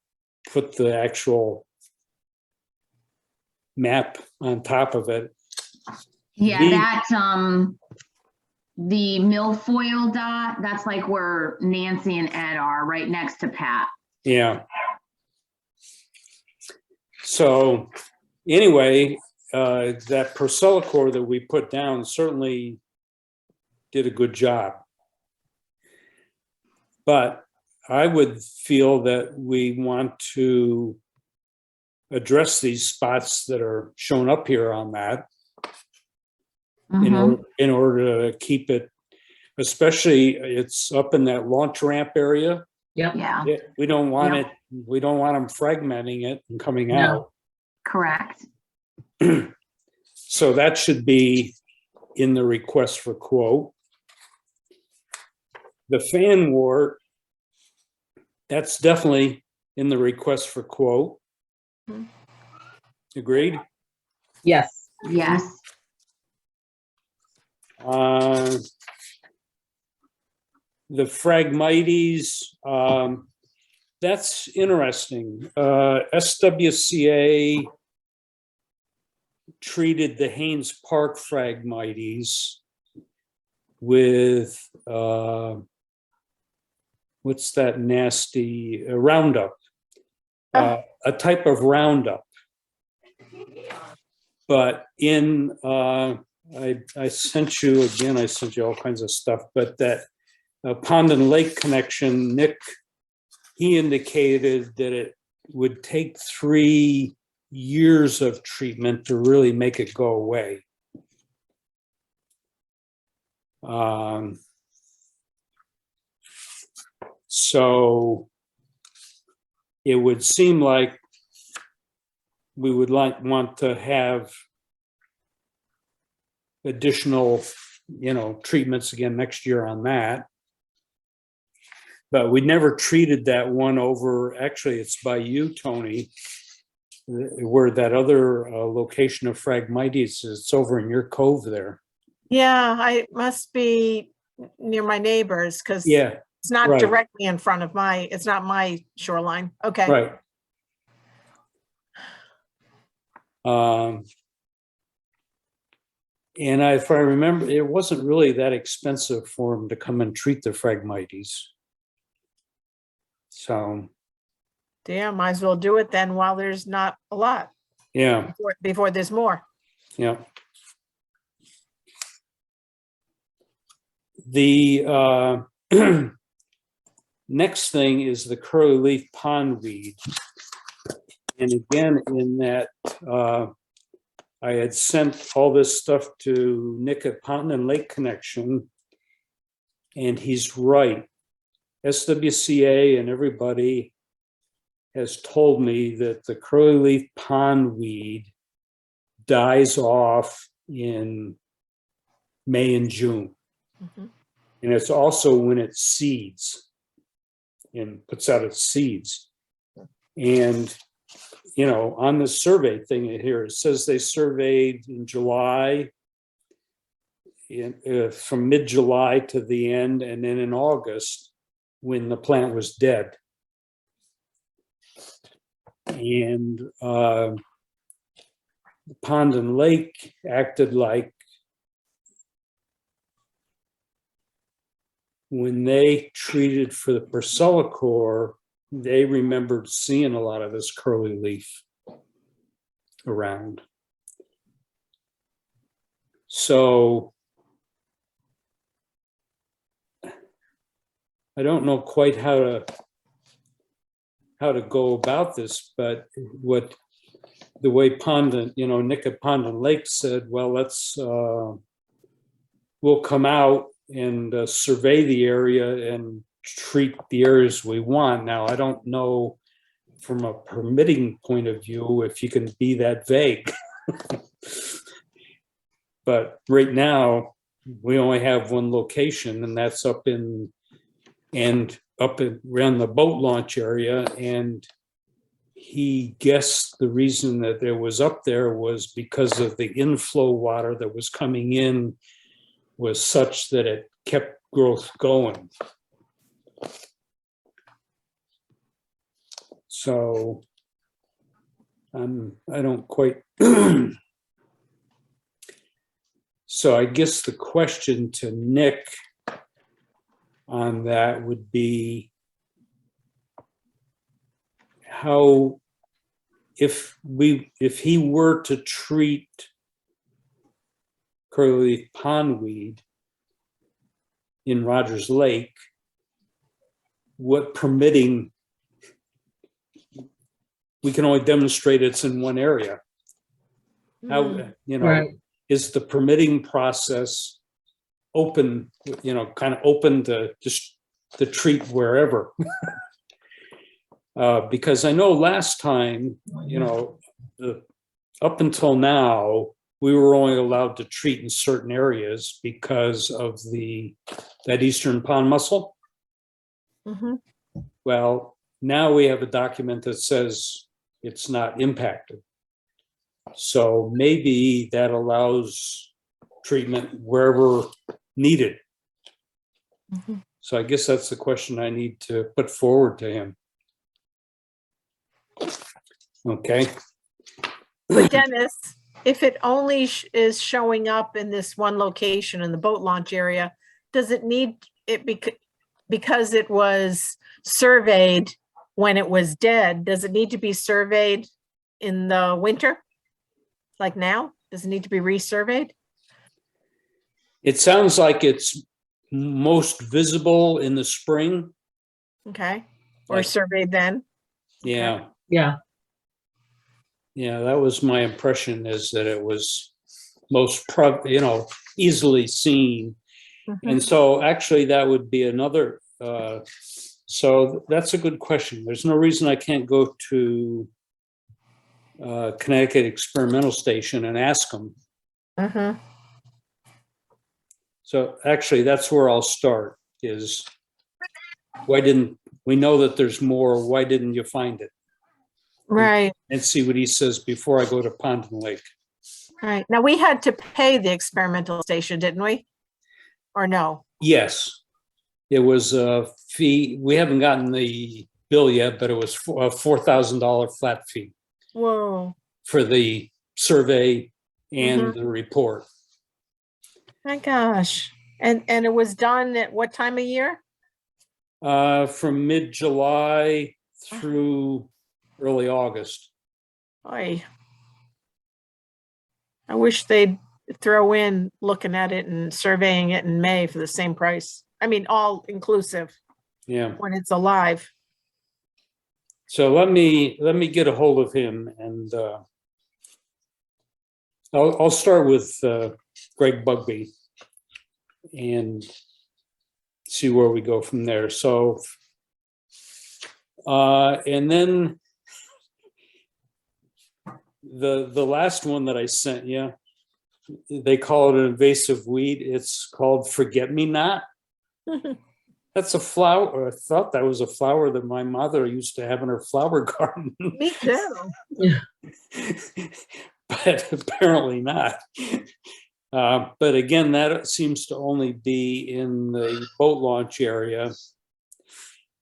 put the actual map on top of it. Yeah, The- that's, the milfoil dot, that's like where Nancy and Ed are, right next to Pat. Yeah. So anyway, that Procellacor that we put down certainly did a good job. But I would feel that we want to address these spots that are shown up here on that Mhm. in order to keep it, especially it's up in that launch ramp area. Yep. Yeah, We don't want Yeah. it, we don't want them fragmenting it and coming No. out. correct. So that should be in the request for quote. The fan wart, that's definitely in the request for quote. Mhm. Agreed? Yes. Yes. The Phragmites, that's interesting. SWCA treated the Haynes Park Phragmites with, what's that nasty, Roundup, a type of Roundup. But in, I sent you, again, I sent you all kinds of stuff, but that Pond and Lake connection, Nick, he indicated that it would take 3 years of treatment to really make it go away. So it would seem like we would want to have additional, treatments again next year on that. But we never treated that one over, actually, it's by you, Tony, where that other location of Phragmites is. It's over in your cove there. Yeah, I must be near my neighbors because Yeah, it's not right. directly in front of it's not my shoreline. Okay. right. And if I remember, it wasn't really that expensive for them to come and treat the Phragmites. So, Damn, might as well do it then while there's not a lot, yeah, before there's more. yeah. The next thing is the curly leaf pondweed. And again, in that, I had sent all this stuff to Nick at Pond and Lake Connection, and he's right. SWCA and everybody has told me that the curly leaf pondweed dies off in May and June. Mhm. And it's also when it seeds and puts out its seeds. And, on the survey thing here, it says they surveyed in July, from mid-July to the end, and then in August when the plant was dead. And the Pond and Lake acted like when they treated for the Priscilla, they remembered seeing a lot of this curly leaf around. So I don't know quite how to go about this, but the way Nick at Pond and Lake said, well, we'll come out and survey the area and treat the areas we want. Now, I don't know from a permitting point of view if you can be that vague. But right now, we only have one location, and that's up around the boat launch area. And he guessed the reason that it was up there was because of the inflow water that was coming in was such that it kept growth going. So I don't quite. So I guess the question to Nick on that would be how, if he were to treat curly pondweed in Rogers Lake, what permitting, we can only demonstrate it's in one area. How, Right. is the permitting process open, kind of open to just to treat wherever? Because I know last time, up until now, we were only allowed to treat in certain areas because of that eastern pond mussel. Mhm. Well, now we have a document that says it's not impacted. So maybe that allows treatment wherever needed. Mhm. So I guess that's the question I need to put forward to him. Okay. But Dennis, if it only is showing up in this one location in the boat launch area, does it need it because it was surveyed when it was dead? Does it need to be surveyed in the winter? Like now? Does it need to be resurveyed? It sounds like it's most visible in the spring. Okay. Or Like- surveyed then? Yeah. Yeah. Yeah, that was my impression, is that it was most easily seen. Mhm. And so actually that would be another, so that's a good question. There's no reason I can't go to Connecticut Experimental Station and ask them. Mhm. So actually that's where I'll start, is why didn't, we know that there's more, why didn't you find it? Right, And see what he says before I go to Pond and Lake. right. Now, we had to pay the experimental station, didn't we? Or no? Yes, it was a fee. We haven't gotten the bill yet, but it was a $4,000 flat fee Whoa, for the survey and the report. my gosh. And it was done at what time of year? From mid-July through early August. Oy. I wish they'd throw in looking at it and surveying it in May for the same price. I mean, all inclusive Yeah. when it's alive. So let me get a hold of him, and I'll start with Greg Bugby and see where we go from there. So and then the last one that I sent you, they call it an invasive weed. It's called forget-me-not. That's a flower. I thought that was a flower that my mother used to have in her flower garden. Me too. But apparently not. But again, that seems to only be in the boat launch area.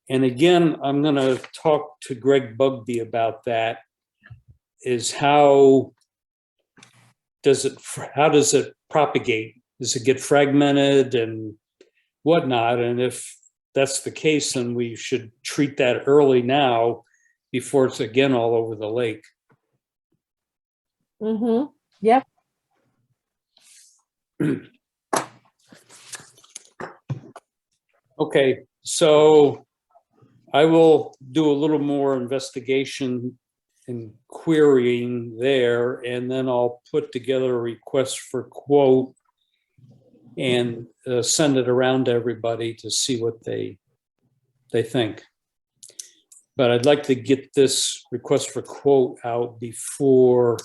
And again, I'm going to talk to Greg Bugby about that, is how does it propagate? Does it get fragmented? And whatnot. And if that's the case, then we should treat that early now before it's again all over the lake. Mm-hmm. Yep. Okay, so I will do a little more investigation and querying there, and then I'll put together a request for quote and send it around to everybody to see what they think. But I'd like to get this request for quote out before,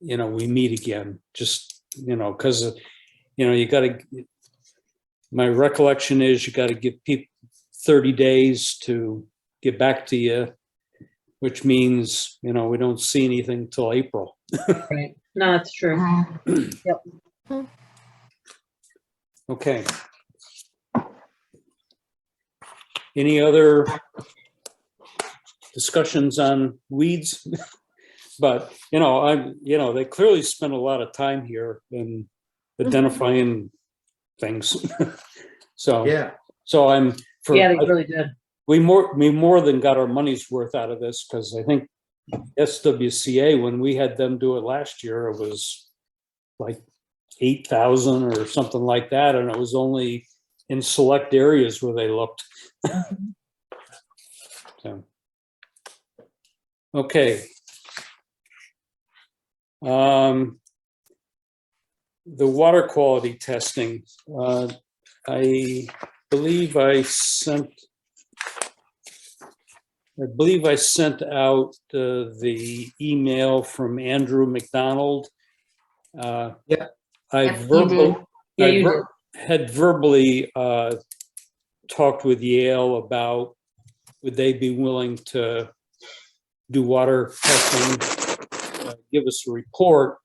you know, we meet again, just, you know, because, you know, you got to, my recollection is you got to give people 30 days to get back to you, which means, you know, we don't see anything till April. Right. No, that's true. Okay. Any other discussions on weeds? But, you know, they clearly spent a lot of time here in identifying things. So, Yeah, so I'm for, Yeah, they really did. we more than got our money's worth out of this, because I think SWCA, when we had them do it last year, it was like 8,000 or something like that, and it was only in select areas where they looked. So, okay. The water quality testing, I believe I sent out the email from Andrew McDonald. Yeah. I Yep, you did. Yeah, you did. had verbally talked with Yale about would they be willing to do water testing, give us a report,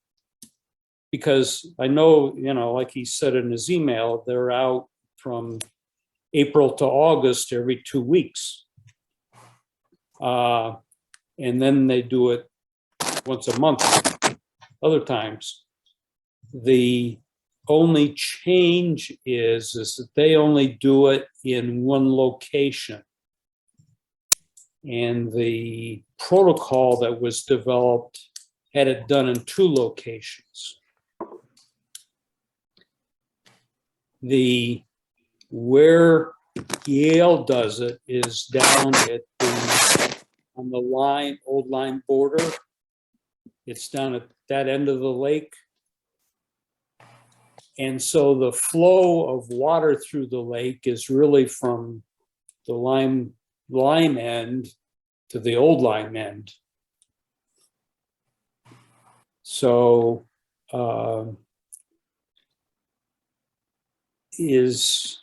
because I know, you know, like he said in his email, they're out from April to August every 2 weeks. And then they do it once a month, other times. The only change is that they only do it in one location. And the protocol that was developed had it done in 2 locations. Where Yale does it is down at on the old line border. It's down at that end of the lake. And so the flow of water through the lake is really from the lime end to the old lime end. So is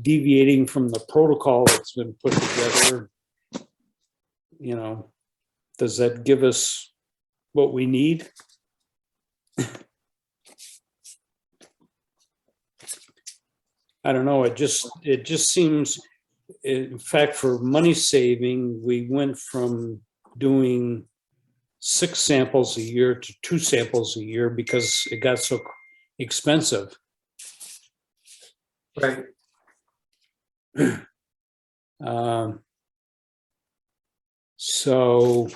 deviating from the protocol that's been put together. You know, does that give us what we need? I don't know. It just seems, in fact, for money saving, we went from doing 6 samples a year to 2 samples a year because it got so expensive. right. So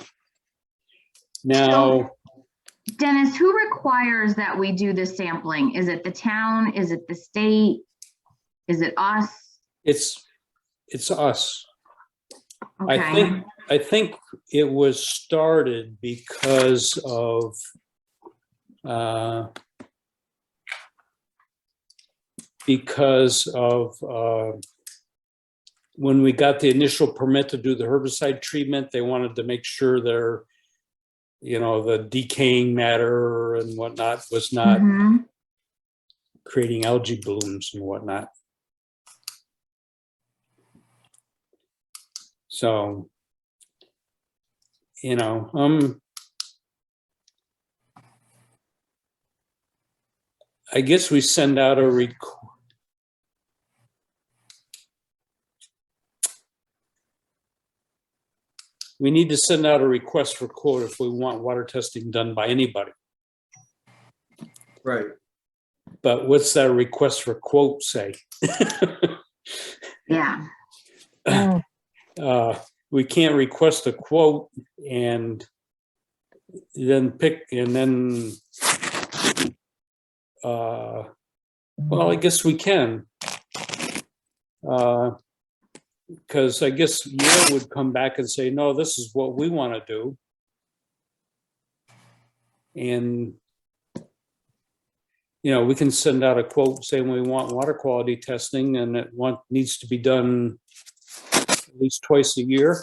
now, Dennis, who requires that we do the sampling? Is it the town? Is it the state? Is it us? it's us. Okay. I think it was started because of when we got the initial permit to do the herbicide treatment, they wanted to make sure their, you know, the decaying matter and whatnot was not Mhm. creating algae blooms and whatnot. So, you know, I guess we send out a we need to send out a request for quote if we want water testing done by anybody. Right. But what's that request for quote say? Yeah. Mm. We can't request a quote and then well, I guess we can. Because I guess Yale would come back and say, no, this is what we want to do. And, we can send out a quote saying we want water quality testing and it needs to be done at least twice a year.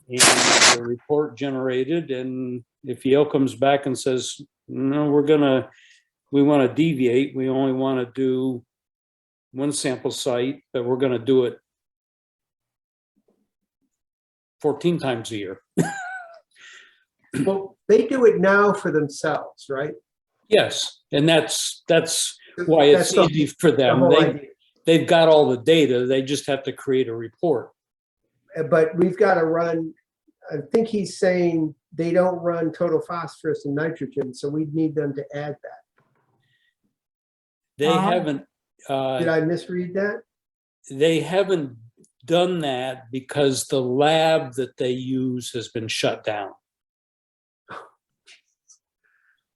And the report generated, and if Yale comes back and says, no, we want to deviate, we only want to do one sample site, but we're going to do it 14 times a year. Well, they do it now for themselves, right? Yes, and that's why it's That's easy for the them. whole idea. They've got all the data, they just have to create a report. But we've got to run, I think he's saying they don't run total phosphorus and nitrogen, so we'd need them to add that. They haven't, Did I misread that? they haven't done that because the lab that they use has been shut down.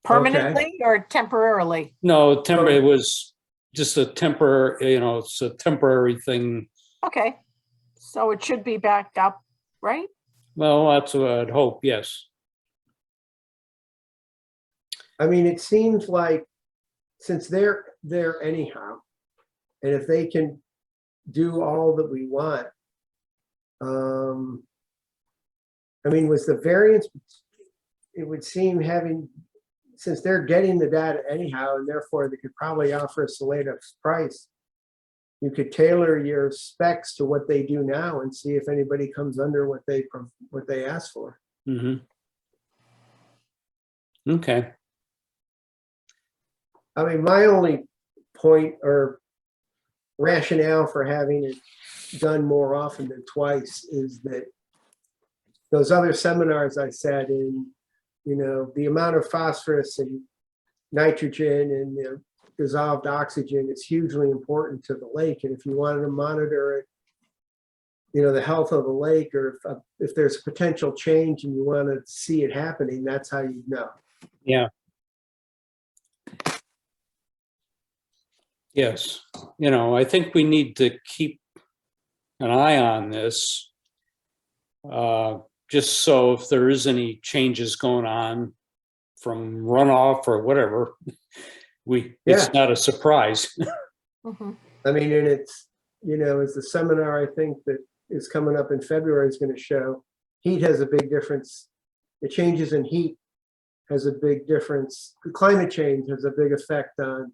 Permanently or temporarily? No, it was just a temporary, it's a temporary thing. Okay, so it should be back up, right? Well, that's what I'd hope, yes. I mean, it seems like since they're there anyhow, and if they can do all that we want, I mean, was the variance, it would seem since they're getting the data anyhow, and therefore they could probably offer us the latest price, you could tailor your specs to what they do now and see if anybody comes under what they ask for. Mm-hmm. Okay. I mean, my only point or rationale for having it done more often than twice is that those other seminars I sat in, the amount of phosphorus and nitrogen and the dissolved oxygen is hugely important to the lake. And if you wanted to monitor it, the health of the lake, or if there's a potential change and you want to see it happening, that's how you know. Yeah. Yes. I think we need to keep an eye on this. Just so if there is any changes going on from runoff or whatever, it's not a surprise. Mhm. I mean, and it's, as the seminar I think that is coming up in February is going to show, heat has a big difference. The changes in heat has a big difference. The climate change has a big effect on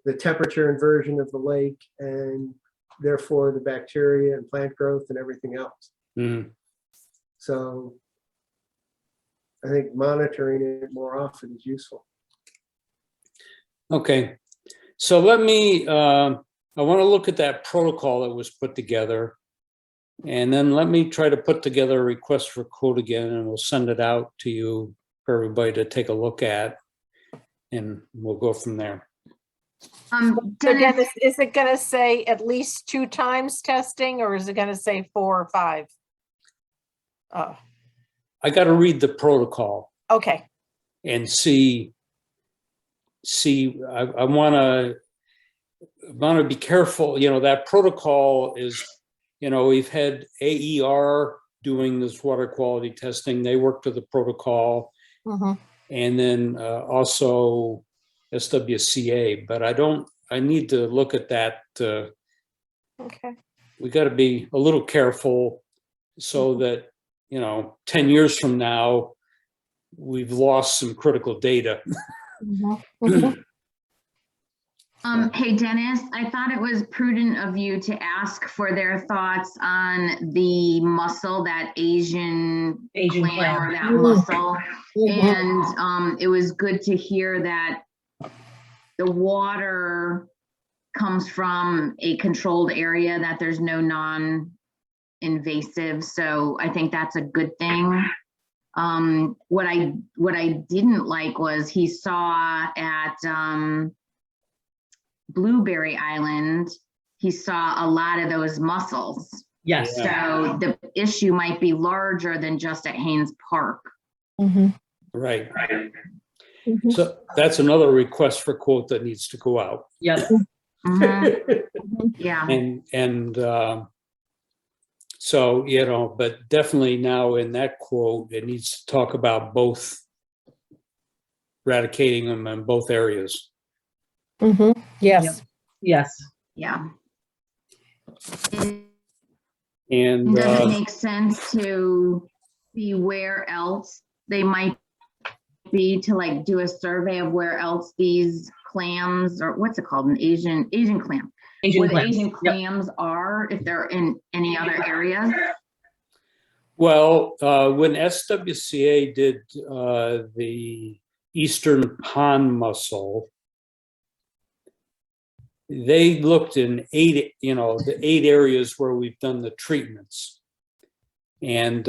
the temperature inversion of the lake and therefore the bacteria and plant growth and everything else. Mm. So I think monitoring it more often is useful. Okay. So let me, I want to look at that protocol that was put together. And then let me try to put together a request for quote again, and we'll send it out to you for everybody to take a look at. And we'll go from there. So Dennis, Dennis, is it gonna say at least 2 times testing, or is it gonna say 4 or 5? Oh, I got to read the protocol okay. and see. I want to be careful. That protocol is, we've had AER doing this water quality testing. They work to the protocol, Mhm. and then also SWCA. But I need to look at that. Okay. We got to be a little careful so that 10 years from now, we've lost some critical data. Mhm. Mhm. hey Dennis, I thought it was prudent of you to ask for their thoughts on the mussel, that Asian clam or that Mm. mussel. Mhm. And it was good to hear that the water comes from a controlled area, that there's no non-invasive. So I think that's a good thing. What I didn't like was he saw at Blueberry Island, he saw a lot of those mussels. Yes. So the issue might be larger than just at Haynes Park. Mhm. Right. Mhm. So that's another request for quote that needs to go out. Yep. Mhm. Yeah. And so, you know, but definitely now in that quote, it needs to talk about both eradicating them in both areas. Mhm. Yes. Yes. Yeah. And Does it make sense to see where else they might be, to like do a survey of where else these clams, or what's it called, an Asian clam? Asian Where the clams. Asian Yep. clams are, if they're in any other areas? well, when SWCA did the Eastern Pond mussel, they looked in the 8 areas where we've done the treatments. And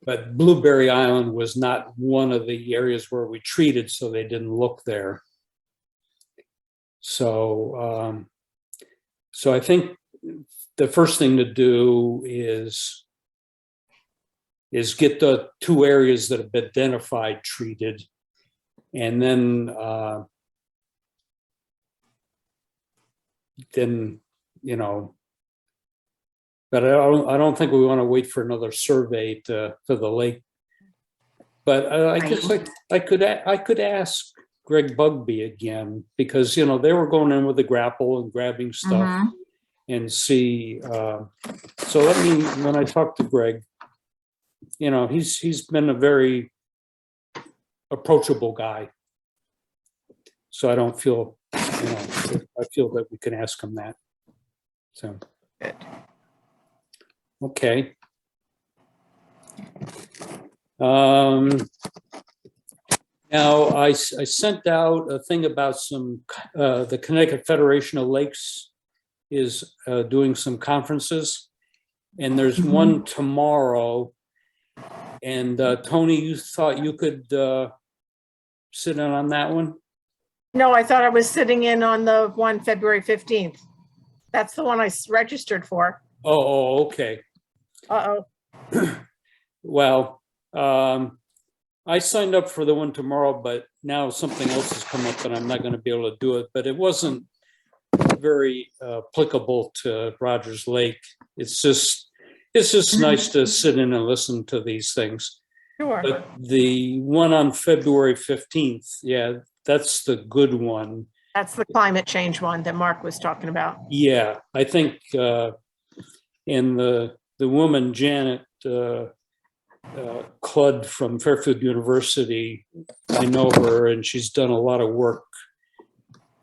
but Blueberry Island was not one of the areas where we treated, so they didn't look there. So so I think the first thing to do is get the 2 areas that have been identified treated, and then you know, but I don't think we want to wait for another survey to the lake. But I guess I could ask Greg Bugby again, because you know they were going in with a grapple and grabbing stuff Mhm. and see. So let me, when I talk to Greg, you know, he's been a very approachable guy, so I don't feel, you know, I feel that we can ask him that. So. Good. Okay. Now I sent out a thing about some, the Connecticut Federation of Lakes is doing some conferences, and there's one tomorrow. And Tony, you thought you could sit in on that one? No, I thought I was sitting in on the one February 15th. That's the one I registered for. Oh, okay. Uh-oh. Well, I signed up for the one tomorrow, but now something else has come up and I'm not going to be able to do it. But it wasn't very applicable to Rogers Lake. It's just nice to sit in and listen to these things. Sure. But the one on February 15th, yeah, that's the good one. That's the climate change one that Mark was talking about. Yeah, I think, and the woman, Janet Cludd from Fairfield University, I know her, and she's done a lot of work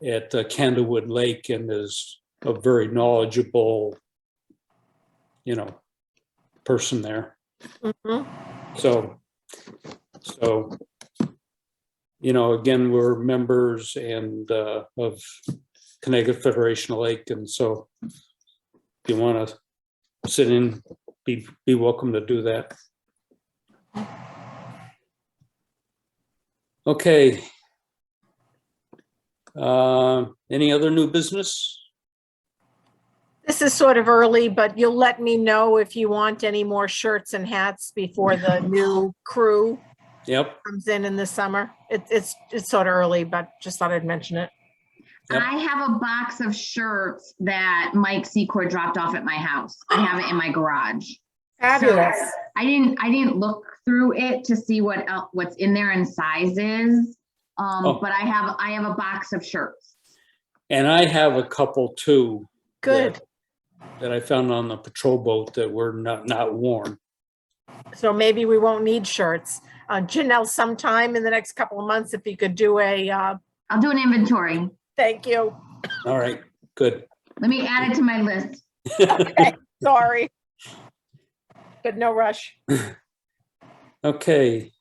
at Candlewood Lake and is a very knowledgeable, you know, person there. Mhm. So, you know, again, we're members and of Connecticut Federation of Lake, and so if you want to sit in, be welcome to do that. Okay. Any other new business? This is sort of early, but you'll let me know if you want any more shirts and hats before the new crew Yep. comes in the summer. It's sort of early, but just thought I'd mention it. Yep. I have a box of shirts that Mike Secor dropped off at my house. I have it in my garage. Fabulous. So I didn't look through it to see what's in there in sizes. But I have a box of shirts. And I have a couple too. Good. That I found on the patrol boat that were not worn. So maybe we won't need shirts. Janelle, sometime in the next couple of months, if you could do a, I'll do an inventory. thank you. All right, good. Let me add it to my list. Okay, sorry. But no rush. Okay.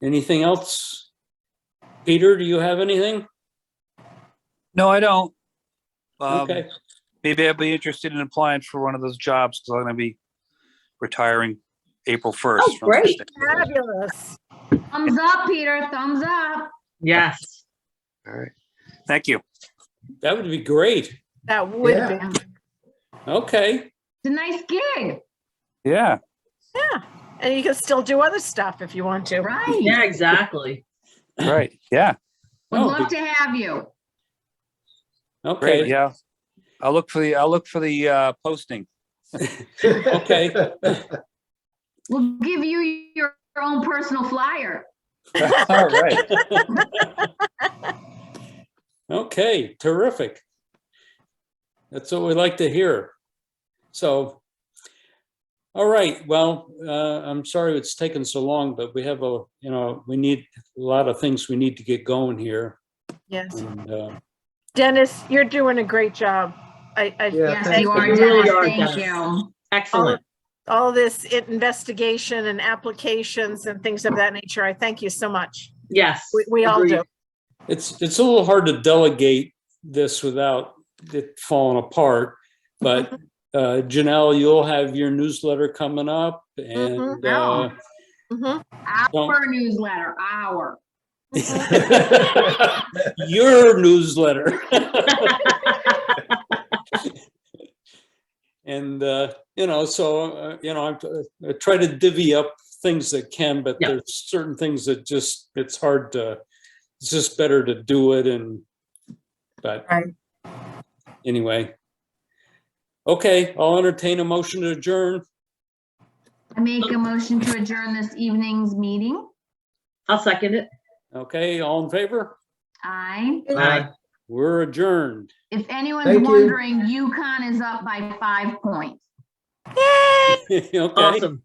Anything else? Peter, do you have anything? No, I don't. Okay. maybe I'd be interested in applying for one of those jobs because I'm going to be retiring April 1st. Oh, from the great. state. Fabulous. Thumbs up, Peter, thumbs up. Yes. All right. Thank you. That would be great. That would Yeah. be. Okay. It's a nice gig, Yeah. Yeah. And you can still do other stuff if you want to. right? Yeah, exactly. Right. Yeah. Would Oh, love to have you. Okay. Great. Yeah. I'll look for the posting. Okay. We'll give you your own personal flyer. All right. Okay, terrific. That's what we like to hear. So, all right, well, I'm sorry it's taken so long, but we have we need a lot of things we need to get going here. Yes. And, Dennis, you're doing a great job. Yeah, Yes, thanks you for are, You doing really Dennis. are, Thank Dennis. you. Excellent. All this investigation and applications and things of that nature. I thank you so much. Yes. We all agreed. do. it's a little hard to delegate this without it falling apart, but Janelle, you'll have your newsletter coming up, and Oh. Mhm. Our newsletter, our. your newsletter. And I try to divvy up things that can, but Yeah. there's certain things that it's hard to. It's just better to do it, but Right. anyway. Okay, I'll entertain a motion to adjourn. I make a motion to adjourn this evening's meeting. I'll second it. Okay, all in favor? Aye. Aye. We're adjourned. If anyone's Thank you. wondering, UConn is up by 5 points. Yay! Okay. Awesome.